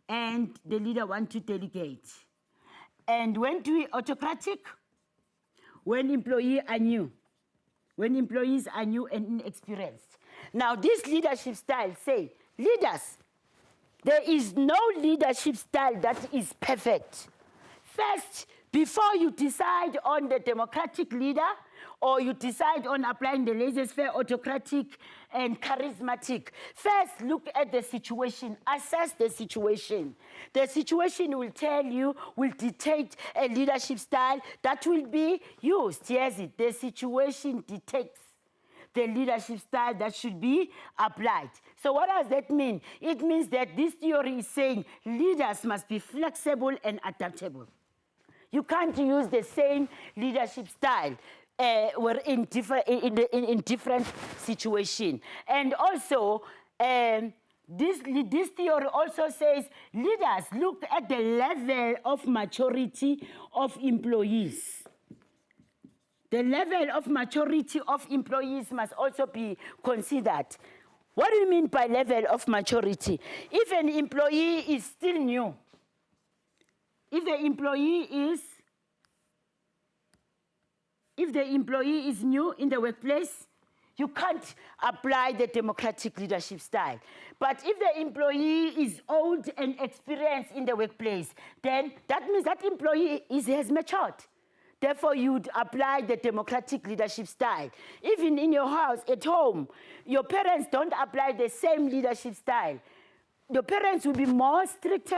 and the leader wants to delegate. And when do we autocratic? When employees are new. When employees are new and inexperienced. Now, this leadership style say, leaders, there is no leadership style that is perfect. First, before you decide on the democratic leader, or you decide on applying the laissez-faire, autocratic, and charismatic, first look at the situation, assess the situation. The situation will tell you, will dictate a leadership style that will be used. Yes, the situation dictates the leadership style that should be applied. So what does that mean? It means that this theory is saying leaders must be flexible and adaptable. You can't use the same leadership style we're in different situations. And also, this theory also says leaders look at the level of maturity of employees. The level of maturity of employees must also be considered. What do you mean by level of maturity? If an employee is still new, if the employee is new in the workplace, you can't apply the democratic leadership style. But if the employee is old and experienced in the workplace, then that means that employee has matured. Therefore, you would apply the democratic leadership style. Even in your house, at home, your parents don't apply the same leadership style. Your parents will be more strict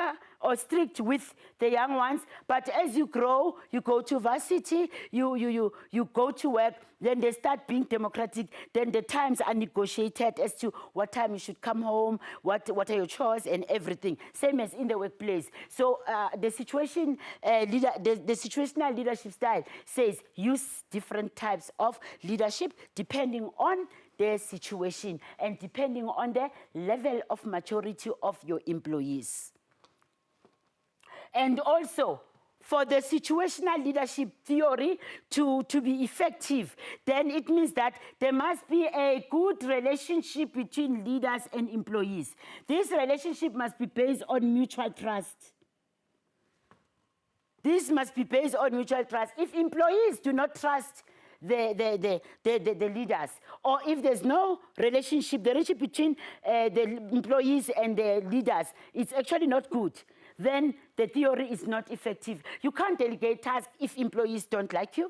with the young ones, but as you grow, you go to varsity, you go to work, then they start being democratic, then the times are negotiated as to what time you should come home, what are your chores and everything, same as in the workplace. So the situational leadership style says use different types of leadership depending on their situation and depending on the level of maturity of your employees. And also, for the situational leadership theory to be effective, then it means that there must be a good relationship between leaders and employees. This relationship must be based on mutual trust. This must be based on mutual trust. If employees do not trust the leaders, or if there's no relationship, the relationship between the employees and the leaders is actually not good, then the theory is not effective. You can't delegate tasks if employees don't like you,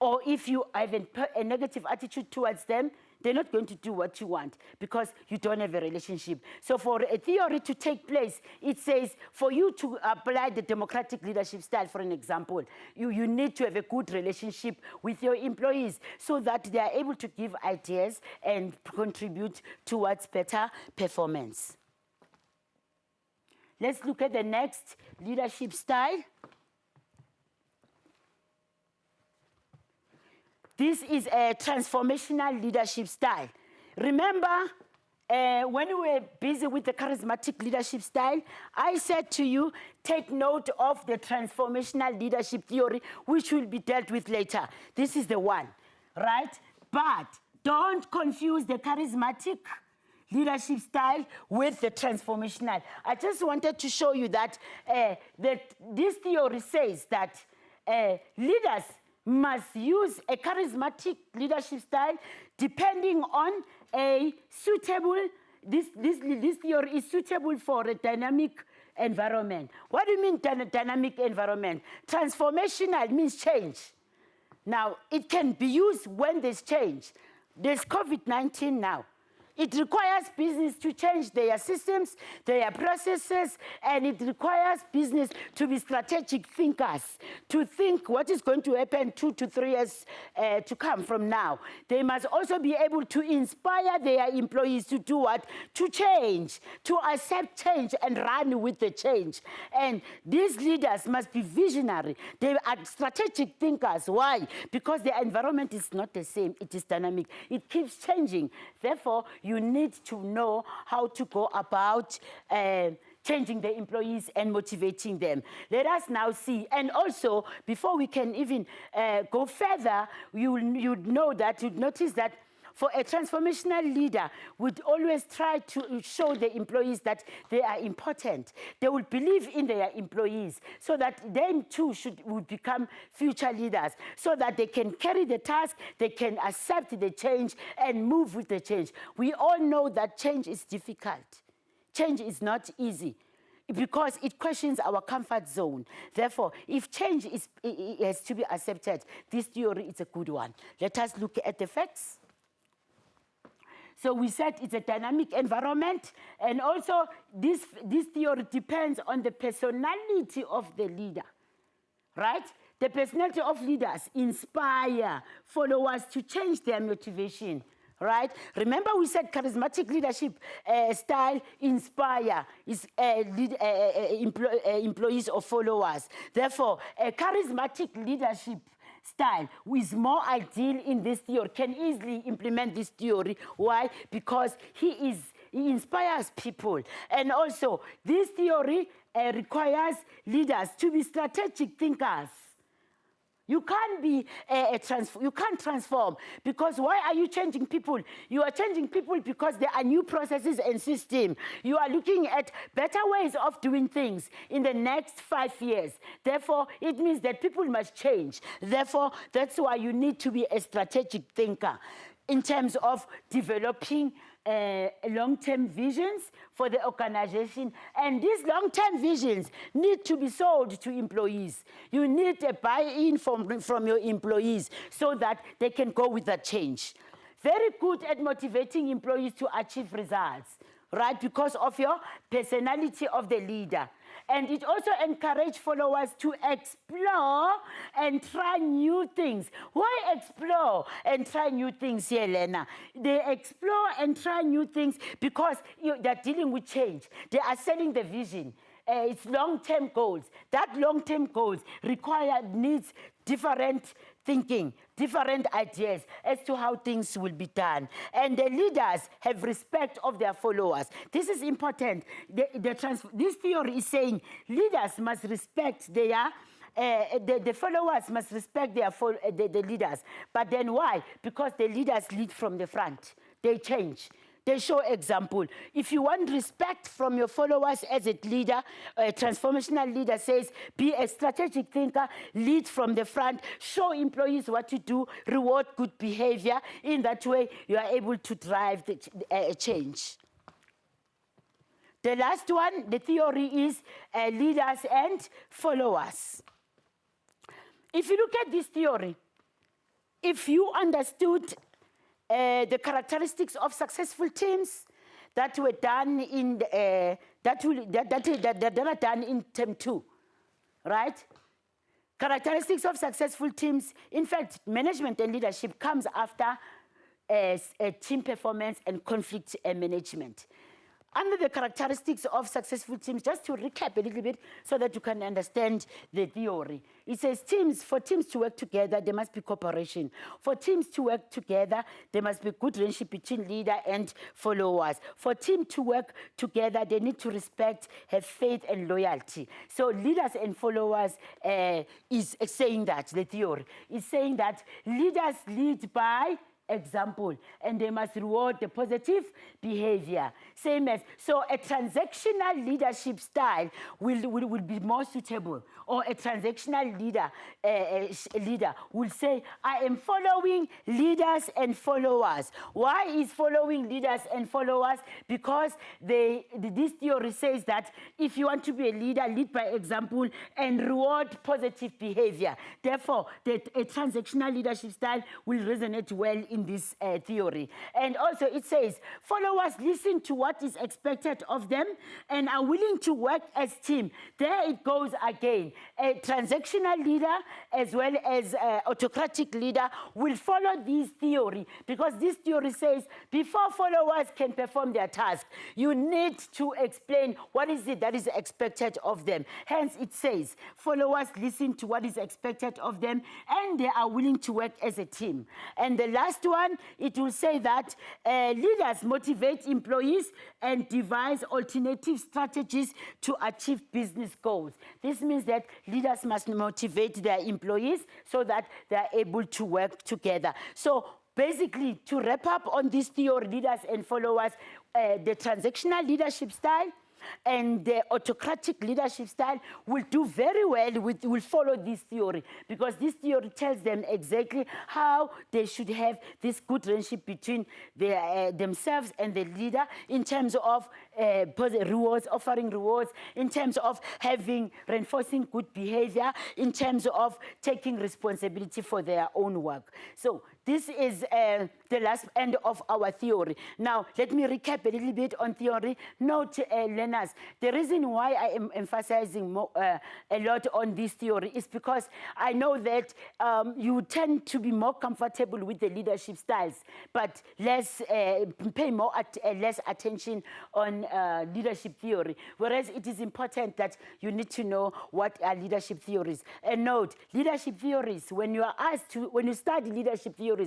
or if you have a negative attitude towards them, they're not going to do what you want because you don't have a relationship. So for a theory to take place, it says for you to apply the democratic leadership style, for an example, you need to have a good relationship with your employees so that they are able to give ideas and contribute towards better performance. Let's look at the next leadership style. This is a transformational leadership style. Remember, when we were busy with the charismatic leadership style, I said to you, take note of the transformational leadership theory, which will be dealt with later. This is the one, right? But don't confuse the charismatic leadership style with the transformational. I just wanted to show you that, this theory says that leaders must use a charismatic leadership style depending on a suitable, this theory is suitable for a dynamic environment. What do you mean dynamic environment? Transformational means change. Now, it can be used when there's change. There's COVID-19 now. It requires business to change their systems, their processes, and it requires business to be strategic thinkers, to think what is going to happen 2 to 3 years to come from now. They must also be able to inspire their employees to do what? To change, to accept change and run with the change. And these leaders must be visionary. They are strategic thinkers. Why? Because the environment is not the same. It is dynamic. It keeps changing. Therefore, you need to know how to go about changing the employees and motivating them. Let us now see. And also, before we can even go further, you'd notice that for a transformational leader would always try to show the employees that they are important. They will believe in their employees so that them too would become future leaders, so that they can carry the task, they can accept the change and move with the change. We all know that change is difficult. Change is not easy because it questions our comfort zone. Therefore, if change has to be accepted, this theory is a good one. Let us look at the facts. So we said it's a dynamic environment, and also this theory depends on the personality of the leader, right? The personality of leaders inspire followers to change their motivation, right? Remember we said charismatic leadership style inspire employees or followers. Therefore, a charismatic leadership style, who is more ideal in this theory, can easily implement this theory. Why? Because he inspires people. And also, this theory requires leaders to be strategic thinkers. You can't be you can't transform, because why are you changing people? You are changing people because there are new processes and systems. You are looking at better ways of doing things in the next 5 years. Therefore, it means that people must change. Therefore, that's why you need to be a strategic thinker in terms of developing long-term visions for the organization. And these long-term visions need to be sold to employees. You need a buy-in from your employees so that they can go with that change. Very good at motivating employees to achieve results, right? Because of your personality of the leader. And it also encourages followers to explore and try new things. Why explore and try new things here, Lena? They explore and try new things because they're dealing with change. They are selling the vision. It's long-term goals. That long-term goals needs different thinking, different ideas as to how things will be done. And the leaders have respect of their followers. This is important. This theory is saying leaders must respect their the followers must respect the leaders. But then why? Because the leaders lead from the front. They change. They show example. If you want respect from your followers as a leader, a transformational leader says, be a strategic thinker, lead from the front, show employees what to do, reward good behavior. In that way, you are able to drive the change. The last one, the theory is leaders and followers. If you look at this theory, if you understood the characteristics of successful teams that were done in that are done in term 2, right? Characteristics of successful teams. In fact, management and leadership comes after team performance and conflict management. Under the characteristics of successful teams, just to recap a little bit so that you can understand the theory. It says for teams to work together, there must be cooperation. For teams to work together, there must be good relationship between leader and followers. For teams to work together, they need to respect, have faith and loyalty. So leaders and followers is saying that, the theory is saying that leaders lead by example, and they must reward the positive behavior. Same as, so a transactional leadership style will be more suitable, or a transactional leader will say, I am following leaders and followers. Why is following leaders and followers? Because this theory says that if you want to be a leader, lead by example and reward positive behavior. Therefore, a transactional leadership style will resonate well in this theory. And also it says, followers listen to what is expected of them and are willing to work as team. There it goes again. A transactional leader as well as autocratic leader will follow this theory, because this theory says before followers can perform their task, you need to explain what is it that is expected of them. Hence it says, followers listen to what is expected of them and they are willing to work as a team. And the last one, it will say that leaders motivate employees and devise alternative strategies to achieve business goals. This means that leaders must motivate their employees so that they are able to work together. So basically, to wrap up on this theory, leaders and followers, the transactional leadership style and the autocratic leadership style will do very well, will follow this theory, because this theory tells them exactly how they should have this good relationship between themselves and the leader in terms of rewards, offering rewards, in terms of reinforcing good behavior, in terms of taking responsibility for their own work. So this is the last end of our theory. Now, let me recap a little bit on theory. Note, learners, the reason why I am emphasizing a lot on this theory is because I know that you tend to be more comfortable with the leadership styles, but pay less attention on leadership theory. Whereas it is important that you need to know what are leadership theories. And note, leadership theories, when you study leadership theories,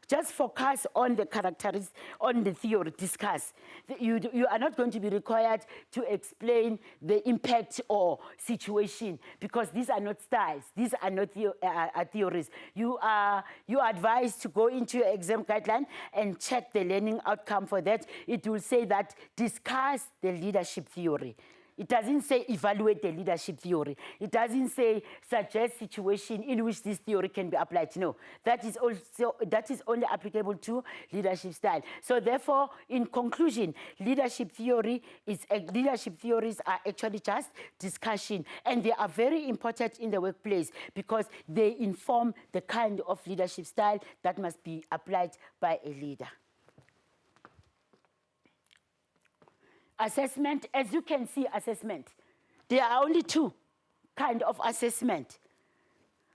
just focus on the characteristics, on the theory, discuss. You are not going to be required to explain the impact or situation, because these are not styles, these are not theories. You are advised to go into your exam guideline and check the learning outcome for that. It will say that discuss the leadership theory. It doesn't say evaluate the leadership theory. It doesn't say suggest situation in which this theory can be applied. No, that is only applicable to leadership style. So therefore, in conclusion, leadership theories are actually just discussion, and they are very important in the workplace because they inform the kind of leadership style that must be applied by a leader. Assessment, as you can see, assessment. There are only two kinds of assessment,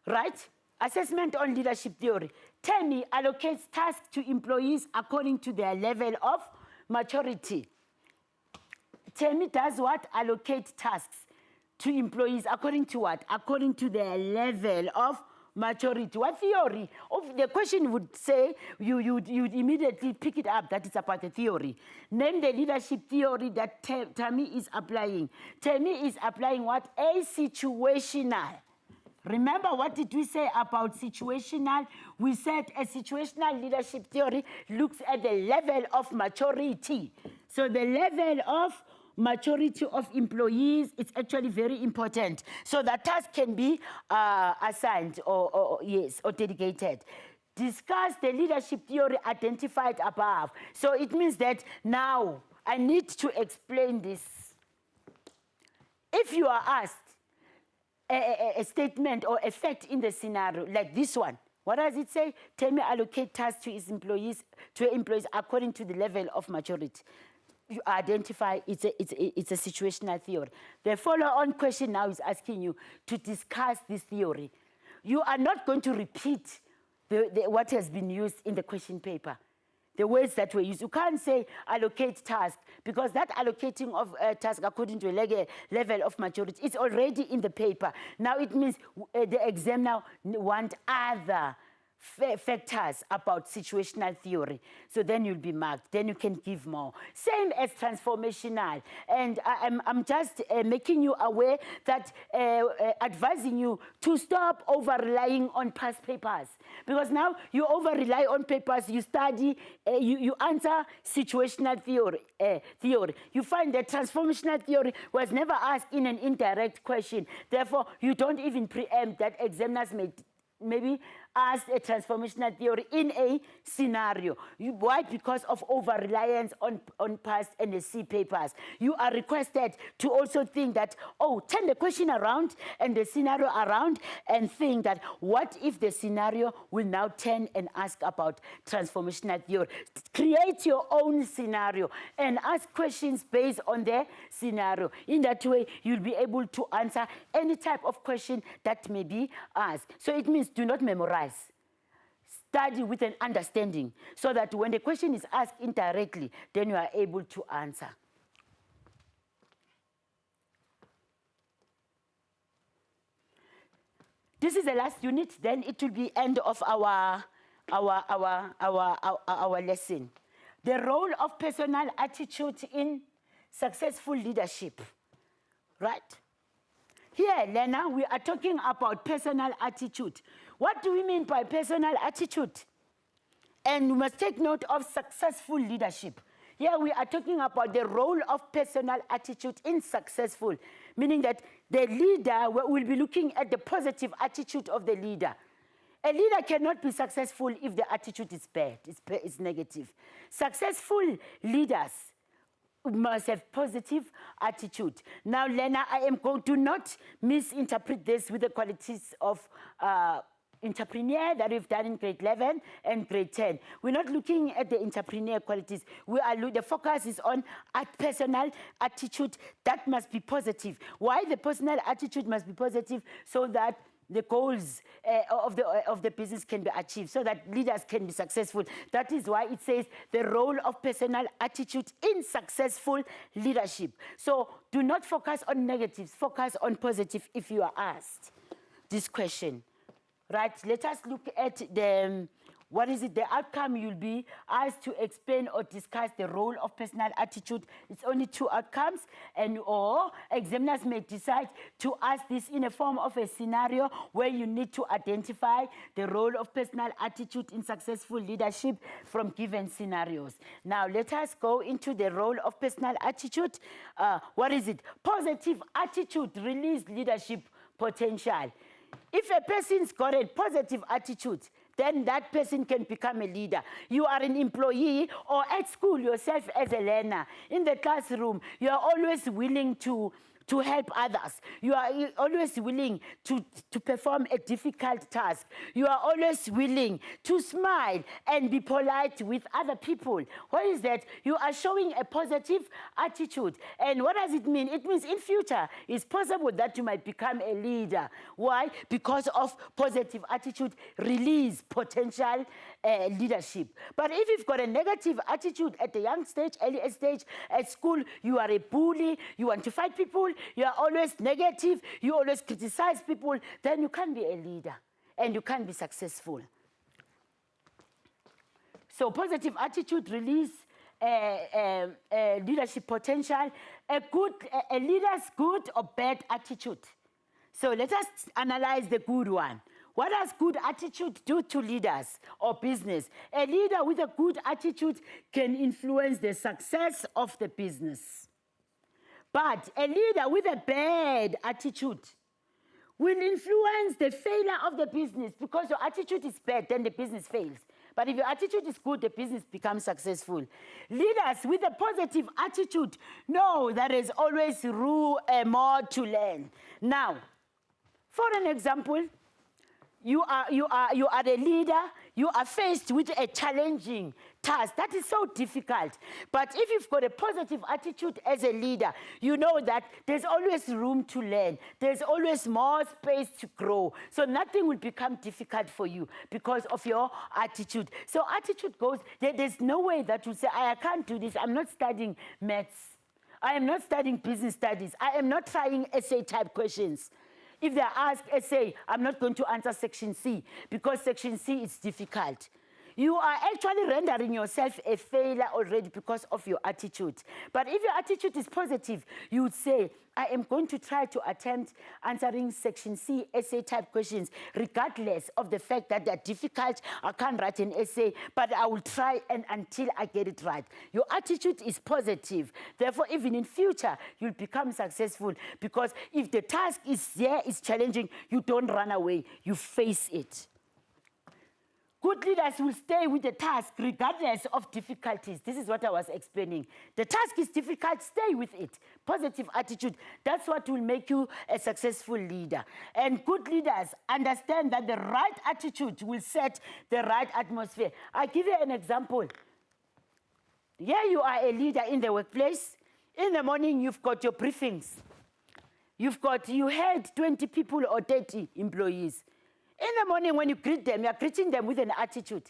right? Assessment on leadership theory. Tammy allocates tasks to employees according to their level of maturity. Tammy does what? Allocate tasks to employees according to what? According to their level of maturity. What theory? The question would say, you'd immediately pick it up that it's about the theory. Name the leadership theory that Tammy is applying. Tammy is applying what? A situational. Remember, what did we say about situational? We said a situational leadership theory looks at the level of maturity. So the level of maturity of employees is actually very important. So that task can be assigned or delegated. Discuss the leadership theory identified above. So it means that now I need to explain this. If you are asked a statement or a fact in the scenario like this one, what does it say? Tammy allocate tasks to his employees, according to the level of maturity. You identify it's a situational theory. The follow-on question now is asking you to discuss this theory. You are not going to repeat what has been used in the question paper. the words that were used. You can't say allocate task, because that allocating of task according to a level of maturity, it's already in the paper. Now it means the examiner want other factors about situational theory. So then you'll be marked. Then you can give more. Same as transformational. And I'm just making you aware that advising you to stop over-relying on past papers. Because now you over-rely on papers, you study, you answer situational theory. You find that transformational theory was never asked in an indirect question. Therefore, you don't even preempt that examiners may maybe asked a transformational theory in a scenario. Why? Because of over-reliance on past NSC papers. You are requested to also think that, turn the question around and the scenario around and think that what if the scenario will now turn and ask about transformational theory. Create your own scenario and ask questions based on the scenario. In that way, you'll be able to answer any type of question that may be asked. So it means do not memorize. Study with an understanding so that when the question is asked indirectly, then you are able to answer. This is the last unit, then it will be end of our lesson. The role of personal attitude in successful leadership, right? Here, Lena, we are talking about personal attitude. What do we mean by personal attitude? And we must take note of successful leadership. Here we are talking about the role of personal attitude in successful, meaning that the leader will be looking at the positive attitude of the leader. A leader cannot be successful if the attitude is bad, it's negative. Successful leaders must have positive attitude. Now, Lena, I am going to not misinterpret this with the qualities of entrepreneur that we've done in grade 11 and grade 10. We're not looking at the entrepreneur qualities. The focus is on personal attitude that must be positive. Why the personal attitude must be positive? So that the goals of the business can be achieved, so that leaders can be successful. That is why it says the role of personal attitude in successful leadership. So do not focus on negatives, focus on positive if you are asked this question. Right, let us look at the outcome. You'll be asked to explain or discuss the role of personal attitude. It's only 2 outcomes, or examiners may decide to ask this in a form of a scenario where you need to identify the role of personal attitude in successful leadership from given scenarios. Now, let us go into the role of personal attitude. What is it? Positive attitude releases leadership potential. If a person's got a positive attitude, then that person can become a leader. You are an employee or at school yourself as a learner. In the classroom, you are always willing to help others. You are always willing to perform a difficult task. You are always willing to smile and be polite with other people. What is that? You are showing a positive attitude. And what does it mean? It means in future, it's possible that you might become a leader. Why? Because of positive attitude, release potential leadership. But if you've got a negative attitude at the young stage, early stage, at school, you are a bully, you want to fight people, you are always negative, you always criticize people, then you can't be a leader and you can't be successful. So positive attitude release leadership potential, a leader's good or bad attitude. So let us analyze the good one. What does good attitude do to leaders or business? A leader with a good attitude can influence the success of the business. But a leader with a bad attitude will influence the failure of the business, because your attitude is bad, then the business fails. But if your attitude is good, the business becomes successful. Leaders with a positive attitude know there is always more to learn. Now, for an example, you are a leader, you are faced with a challenging task, that is so difficult. But if you've got a positive attitude as a leader, you know that there's always room to learn. There's always more space to grow. So nothing will become difficult for you because of your attitude. So attitude goes, there's no way that you say, I can't do this. I'm not studying maths. I am not studying business studies. I am not trying essay type questions. If they ask essay, I'm not going to answer section C because section C is difficult. You are actually rendering yourself a failure already because of your attitude. But if your attitude is positive, you would say, I am going to try to attempt answering section C essay type questions, regardless of the fact that they're difficult. I can't write an essay, but I will try until I get it right. Your attitude is positive. Therefore, even in future, you'll become successful because if the task is there, is challenging, you don't run away, you face it. Good leaders will stay with the task regardless of difficulties. This is what I was explaining. The task is difficult, stay with it. Positive attitude, that's what will make you a successful leader. And good leaders understand that the right attitude will set the right atmosphere. I give you an example. Here you are a leader in the workplace. In the morning, you've got your briefings. You had 20 people or 30 employees. In the morning, when you greet them, you're greeting them with an attitude.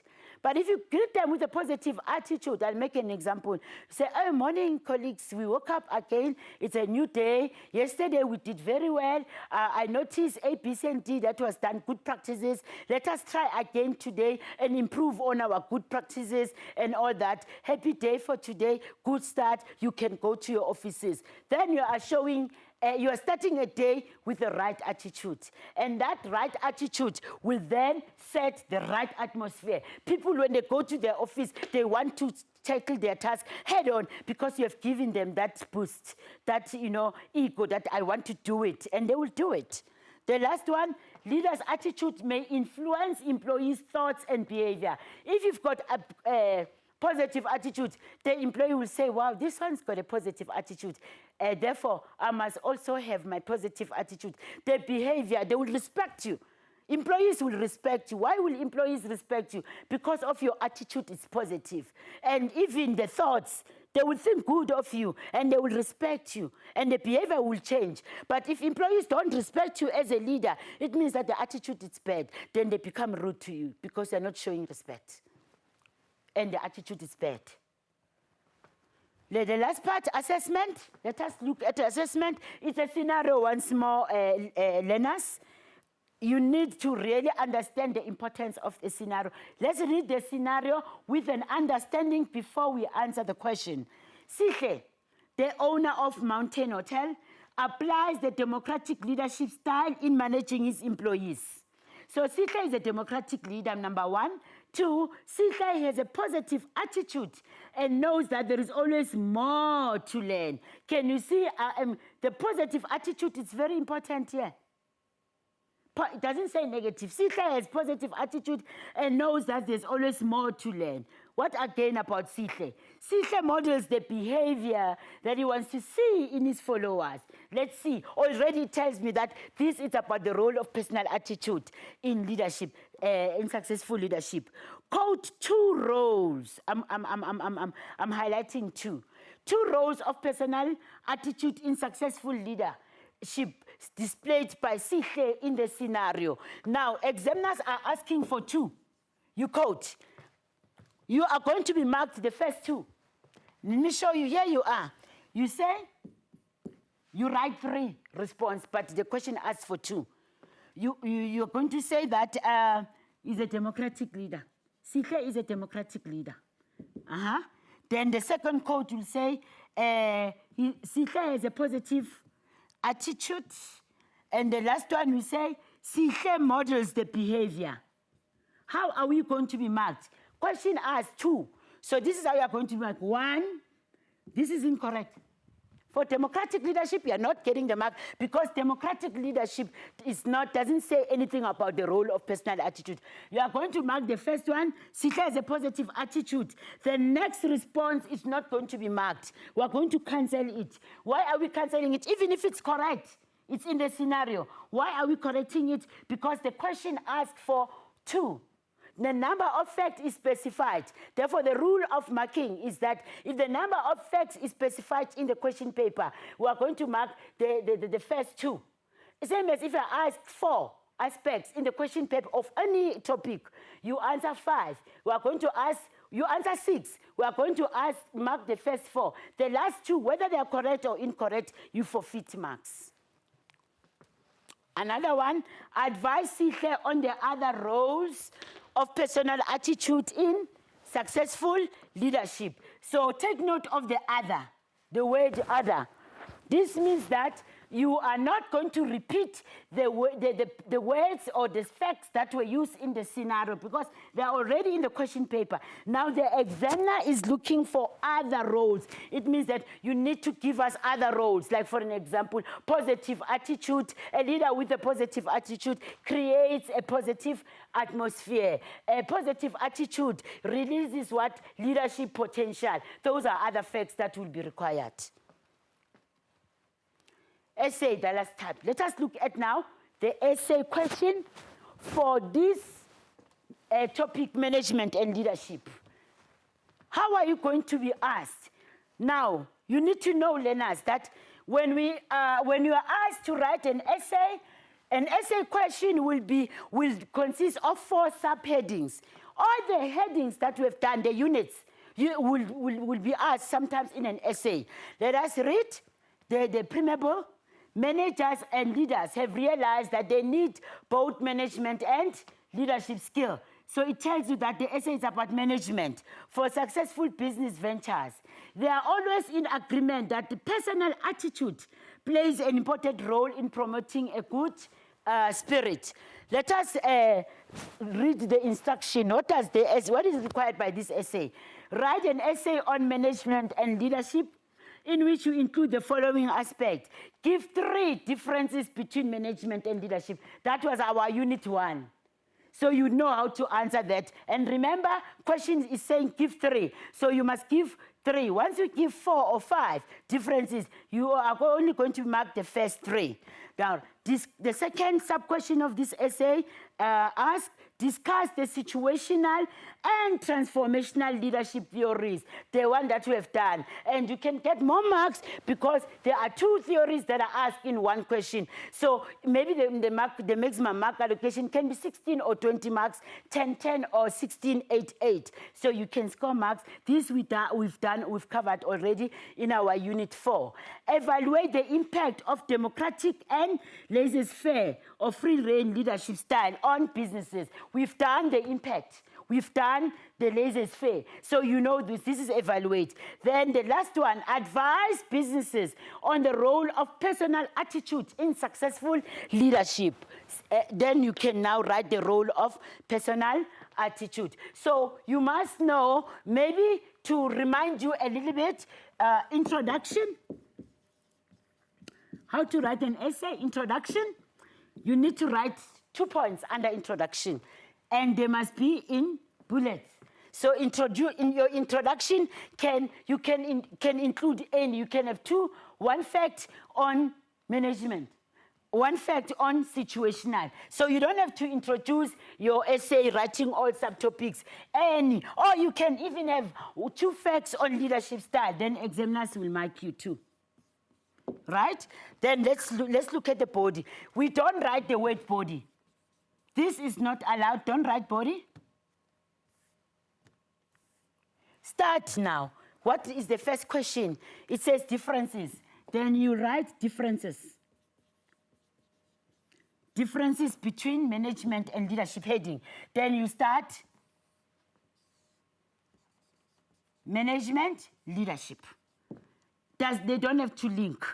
But if you greet them with a positive attitude, I'll make an example. Say, oh, morning, colleagues, we woke up again. It's a new day. Yesterday, we did very well. I noticed A, B, C, and D, that was done, good practices. Let us try again today and improve on our good practices and all that. Happy day for today, good start. You can go to your offices. Then you are showing you are starting a day with the right attitude. And that right attitude will then set the right atmosphere. People, when they go to their office, they want to tackle their task head on because you have given them that boost, that, ego, that I want to do it, and they will do it. The last one, leaders' attitude may influence employees' thoughts and behavior. If you've got a positive attitude, the employee will say, wow, this one's got a positive attitude. Therefore, I must also have my positive attitude. The behavior, they will respect you. Employees will respect you. Why will employees respect you? Because of your attitude is positive. And even the thoughts, they will think good of you and they will respect you and the behavior will change. But if employees don't respect you as a leader, it means that the attitude is bad. Then they become rude to you because they're not showing respect. And the attitude is bad. The last part, assessment. Let us look at assessment. It's a scenario once more, learners. You need to really understand the importance of the scenario. Let's read the scenario with an understanding before we answer the question. Sihle, the owner of Mountain Hotel, applies the democratic leadership style in managing his employees. So Sihle is a democratic leader, number one. Two, Sihle has a positive attitude and knows that there is always more to learn. Can you see the positive attitude is very important here. It doesn't say negative. Sihle has positive attitude and knows that there's always more to learn. What again about Sihle? Sihle models the behavior that he wants to see in his followers. Let's see. Already tells me that this is about the role of personal attitude in leadership, in successful leadership. Quote two roles. I'm highlighting two. Two roles of personal attitude in successful leadership displayed by Sihle in the scenario. Now, examiners are asking for two. You quote. You are going to be marked the first two. Let me show you. Here you are. You say, you write three response, but the question asks for two. You're going to say that he's a democratic leader. Sihle is a democratic leader. Then the second quote will say, Sihle has a positive attitude. And the last one will say, Sihle models the behavior. How are we going to be marked? Question asks two. So this is how you are going to be marked. One, this is incorrect. For democratic leadership, you are not getting the mark because democratic leadership doesn't say anything about the role of personal attitude. You are going to mark the first one. Sihle has a positive attitude. The next response is not going to be marked. We are going to cancel it. Why are we canceling it? Even if it's correct, it's in the scenario. Why are we correcting it? Because the question asked for two. the number of facts is specified. Therefore, the rule of marking is that if the number of facts is specified in the question paper, we are going to mark the first 2. Same as if I ask 4 aspects in the question paper of any topic, you answer 5. We are going to ask, you answer 6. We are going to mark the first 4. The last 2, whether they are correct or incorrect, you forfeit marks. Another one, advise Sihle on the other roles of personal attitude in successful leadership. So take note of the other, the word other. This means that you are not going to repeat the words or the facts that were used in the scenario because they are already in the question paper. Now the examiner is looking for other roles. It means that you need to give us other roles. Like for an example, positive attitude. A leader with a positive attitude creates a positive atmosphere. A positive attitude releases what? Leadership potential. Those are other facts that will be required. Essay, the last type. Let us look at now the essay question for this topic, management and leadership. How are you going to be asked? Now, you need to know, learners, that when you are asked to write an essay question will consist of 4 subheadings. All the headings that we have done, the units, will be asked sometimes in an essay. Let us read the preamble. Managers and leaders have realized that they need both management and leadership skill. So it tells you that the essay is about management for successful business ventures. They are always in agreement that the personal attitude plays an important role in promoting a good spirit. Let us read the instruction. What is required by this essay? Write an essay on management and leadership in which you include the following aspect. Give 3 differences between management and leadership. That was our unit 1. So you know how to answer that. And remember, question is saying give 3. So you must give 3. Once you give 4 or 5 differences, you are only going to mark the first 3. Now, the second sub-question of this essay asks, discuss the situational and transformational leadership theories, the one that we have done. And you can get more marks because there are 2 theories that are asked in one question. So maybe the maximum mark allocation can be 16 or 20 marks, 10, 10, or 16, 8, 8. So you can score marks. This we've covered already in our unit 4. Evaluate the impact of democratic and laissez-faire or free-rein leadership style on businesses. We've done the impact. We've done the laissez-faire. So you know this is evaluate. Then the last one, advise businesses on the role of personal attitude in successful leadership. Then you can now write the role of personal attitude. So you must know, maybe to remind you a little bit, introduction. How to write an essay, introduction. You need to write 2 points under introduction. And they must be in bullets. So in your introduction, you can include any. You can have 2, 1 fact on management, 1 fact on situational. So you don't have to introduce your essay writing all subtopics. Any. Or you can even have 2 facts on leadership style. Then examiners will mark you 2. Right? Then let's look at the body. We don't write the word body. This is not allowed. Don't write body. Start now. What is the first question? It says differences. Then you write differences. Differences between management and leadership heading. Then you start management, leadership. They don't have to link.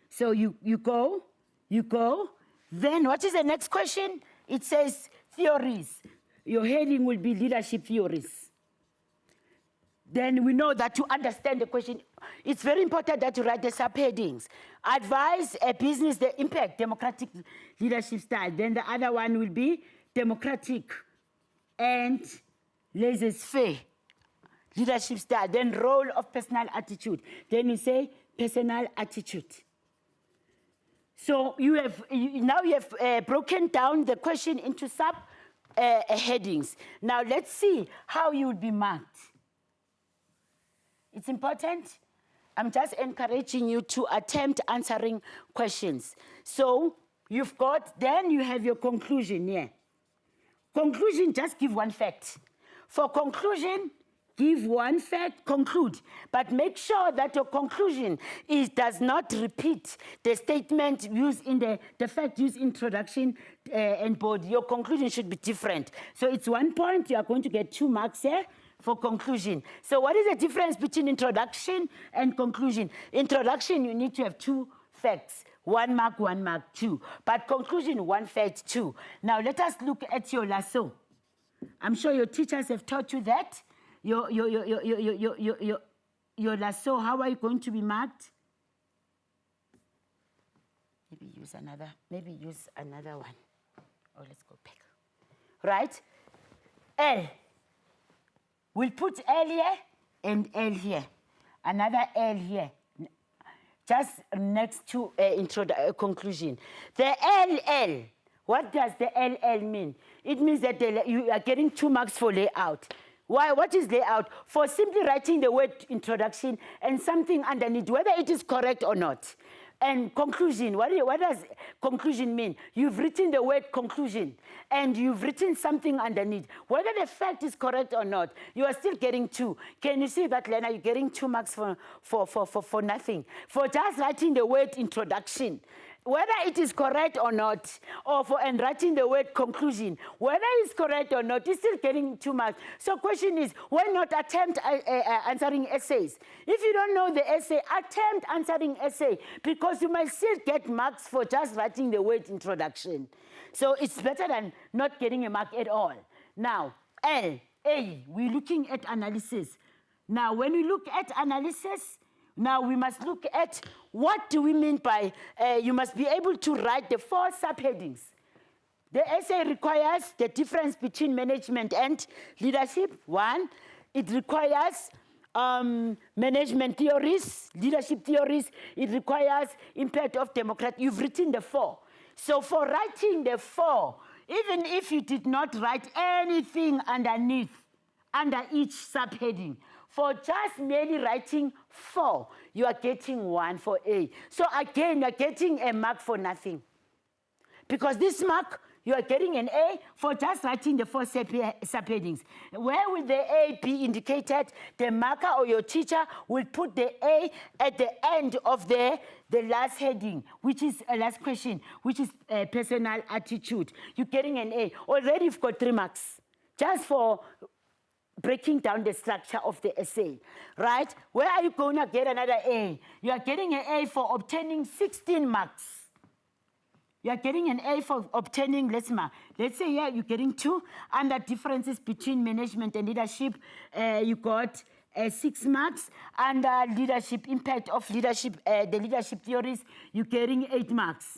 So you go. Then what is the next question? It says theories. Your heading will be leadership theories. Then we know that to understand the question, it's very important that you write the subheadings. Advise a business, the impact, democratic leadership style. Then the other one will be democratic and laissez-faire leadership style. Then role of personal attitude. Then you say personal attitude. So now you have broken down the question into headings. Now let's see how you would be marked. It's important. I'm just encouraging you to attempt answering questions. So you've got, then you have your conclusion here. Conclusion, just give one fact. For conclusion, give one fact, conclude. But make sure that your conclusion does not repeat the statement used in the fact used in introduction and body. Your conclusion should be different. So it's 1 point, you are going to get 2 marks here for conclusion. So what is the difference between introduction and conclusion? Introduction, you need to have 2 facts. 1 mark, 1 mark, 2. But conclusion, 1 fact, 2. Now let us look at your lasso. I'm sure your teachers have taught you that. Your lasso, how are you going to be marked? Maybe use another one. Oh, let's go back. Right? L. We'll put L here and L here. Another L here. Just next to conclusion. The LL, what does the LL mean? It means that you are getting 2 marks for layout. Why? What is layout? For simply writing the word introduction and something underneath, whether it is correct or not. And conclusion, what does conclusion mean? You've written the word conclusion and you've written something underneath. Whether the fact is correct or not, you are still getting 2. Can you see that, Lena? You're getting 2 marks for nothing. For just writing the word introduction. Whether it is correct or not, and writing the word conclusion, whether it's correct or not, you're still getting 2 marks. So question is, why not attempt answering essays? If you don't know the essay, attempt answering essay, because you might still get marks for just writing the word introduction. So it's better than not getting a mark at all. Now, A, we're looking at analysis. Now, when we look at analysis, now we must look at what do we mean by, you must be able to write the 4 subheadings. The essay requires the difference between management and leadership, 1. It requires management theories, leadership theories. It requires impact of democracy. You've written the 4. So for writing the 4, even if you did not write anything underneath, under each subheading, for just merely writing 4, you are getting 1 for A. So again, you are getting a mark for nothing. Because this mark, you are getting an A for just writing the 4 subheadings. Where will the A be indicated? The marker or your teacher will put the A at the end of the last heading, which is a last question, which is personal attitude. You're getting an A. Already you've got 3 marks. Just for breaking down the structure of the essay, right? Where are you going to get another A? You are getting an A for obtaining 16 marks. You are getting an A for obtaining, let's say here you're getting 2. Under differences between management and leadership, you got 6 marks. Under leadership, impact of leadership, the leadership theories, you're getting 8 marks.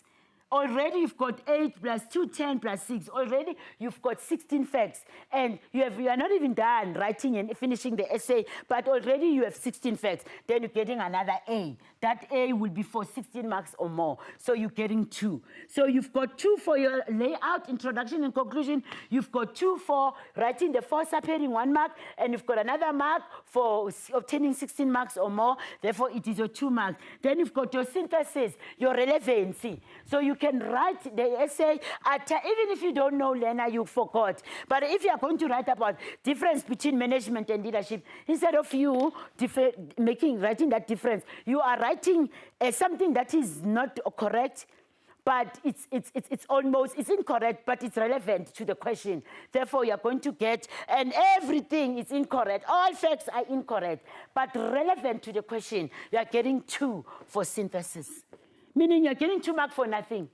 Already you've got 8 plus 2, 10 plus 6. Already you've got 16 facts. And you are not even done writing and finishing the essay, but already you have 16 facts. Then you're getting another A. That A will be for 16 marks or more. So you're getting 2. So you've got 2 for your layout, introduction and conclusion. You've got 2 for writing the 4 subheading, 1 mark. And you've got another mark for obtaining 16 marks or more. Therefore, it is your 2 marks. Then you've got your synthesis, your relevancy. So you can write the essay, even if you don't know, Lena, you forgot. But if you are going to write about difference between management and leadership, instead of you writing that difference, you are writing something that is not correct, but it's incorrect, but it's relevant to the question. Therefore, you're going to get, and everything is incorrect. All facts are incorrect, but relevant to the question. You are getting 2 for synthesis. Meaning you're getting 2 marks for nothing.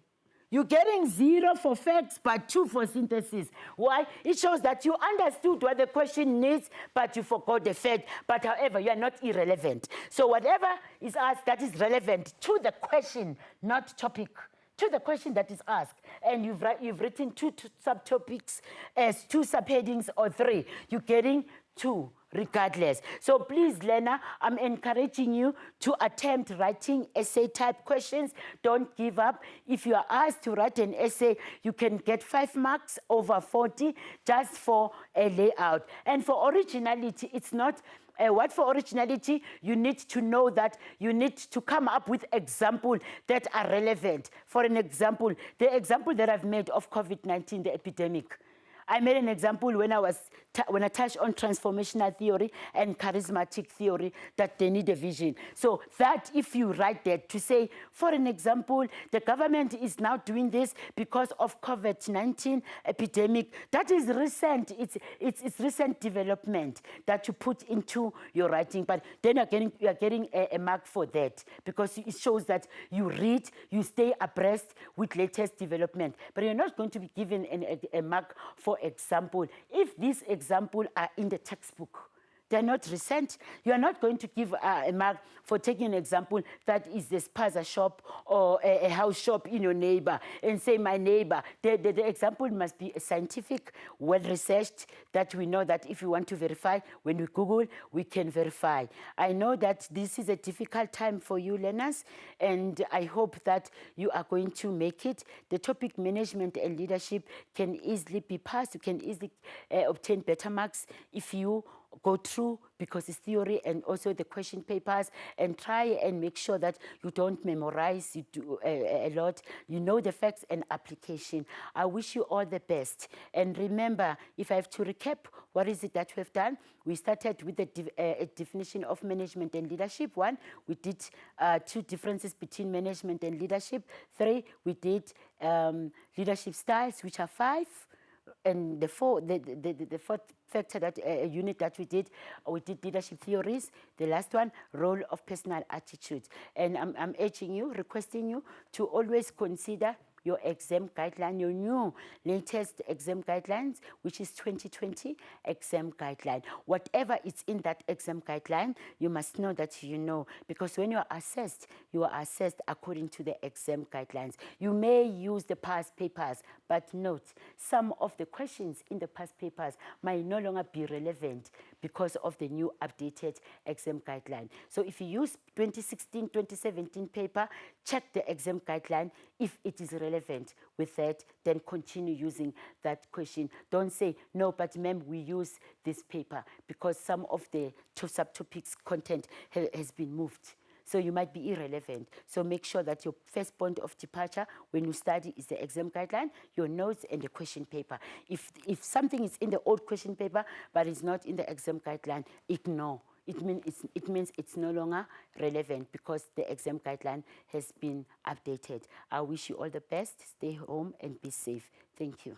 You're getting 0 for facts, but 2 for synthesis. Why? It shows that you understood what the question needs, but you forgot the fact. But however, you are not irrelevant. So whatever is asked that is relevant to the question, not topic, to the question that is asked. And you've written 2 subtopics as 2 subheadings or 3. You're getting 2 regardless. So please, learner, I'm encouraging you to attempt writing essay type questions. Don't give up. If you are asked to write an essay, you can get 5 marks over 40 just for a layout. And for originality, it's not what for originality, you need to know that you need to come up with examples that are relevant. For an example, the example that I've made of COVID-19, the epidemic, I made an example when I touched on transformational theory and charismatic theory, that they need a vision. So that if you write that to say, for an example, the government is now doing this because of COVID-19 epidemic, that is recent. It's recent development that you put into your writing. But then you are getting a mark for that, because it shows that you read, you stay abreast with latest development. But you're not going to be given a mark for example. If these examples are in the textbook, they're not recent, you are not going to give a mark for taking an example that is the spaza shop or a house shop in your neighbor and say, my neighbor. The example must be scientific, well-researched, that we know that if we want to verify, when we Google, we can verify. I know that this is a difficult time for you learners, and I hope that you are going to make it. The topic management and leadership can easily be passed. You can easily obtain better marks if you go through, because it's theory, and also the question papers, and try and make sure that you don't memorize, you do a lot, you know the facts and application. I wish you all the best. And remember, if I have to recap, what is it that we have done? We started with the definition of management and leadership. 1, we did 2 differences between management and leadership. 3, we did leadership styles, which are 5. And the fourth factor, that unit that we did leadership theories. The last one, role of personal attitudes. And I'm urging you, requesting you to always consider your exam guideline, your new latest exam guidelines, which is 2020 exam guideline. Whatever is in that exam guideline, you must know that you know, because when you are assessed according to the exam guidelines. You may use the past papers, but note, some of the questions in the past papers might no longer be relevant because of the new updated exam guideline. So if you use 2016, 2017 paper, check the exam guideline. If it is relevant with that, then continue using that question. Don't say, no, but ma'am, we use this paper, because some of the subtopics content has been moved. So you might be irrelevant. So make sure that your first point of departure when you study is the exam guideline, your notes, and the question paper. If something is in the old question paper but it's not in the exam guideline, ignore. It means it's no longer relevant because the exam guideline has been updated. I wish you all the best. Stay home and be safe. Thank you.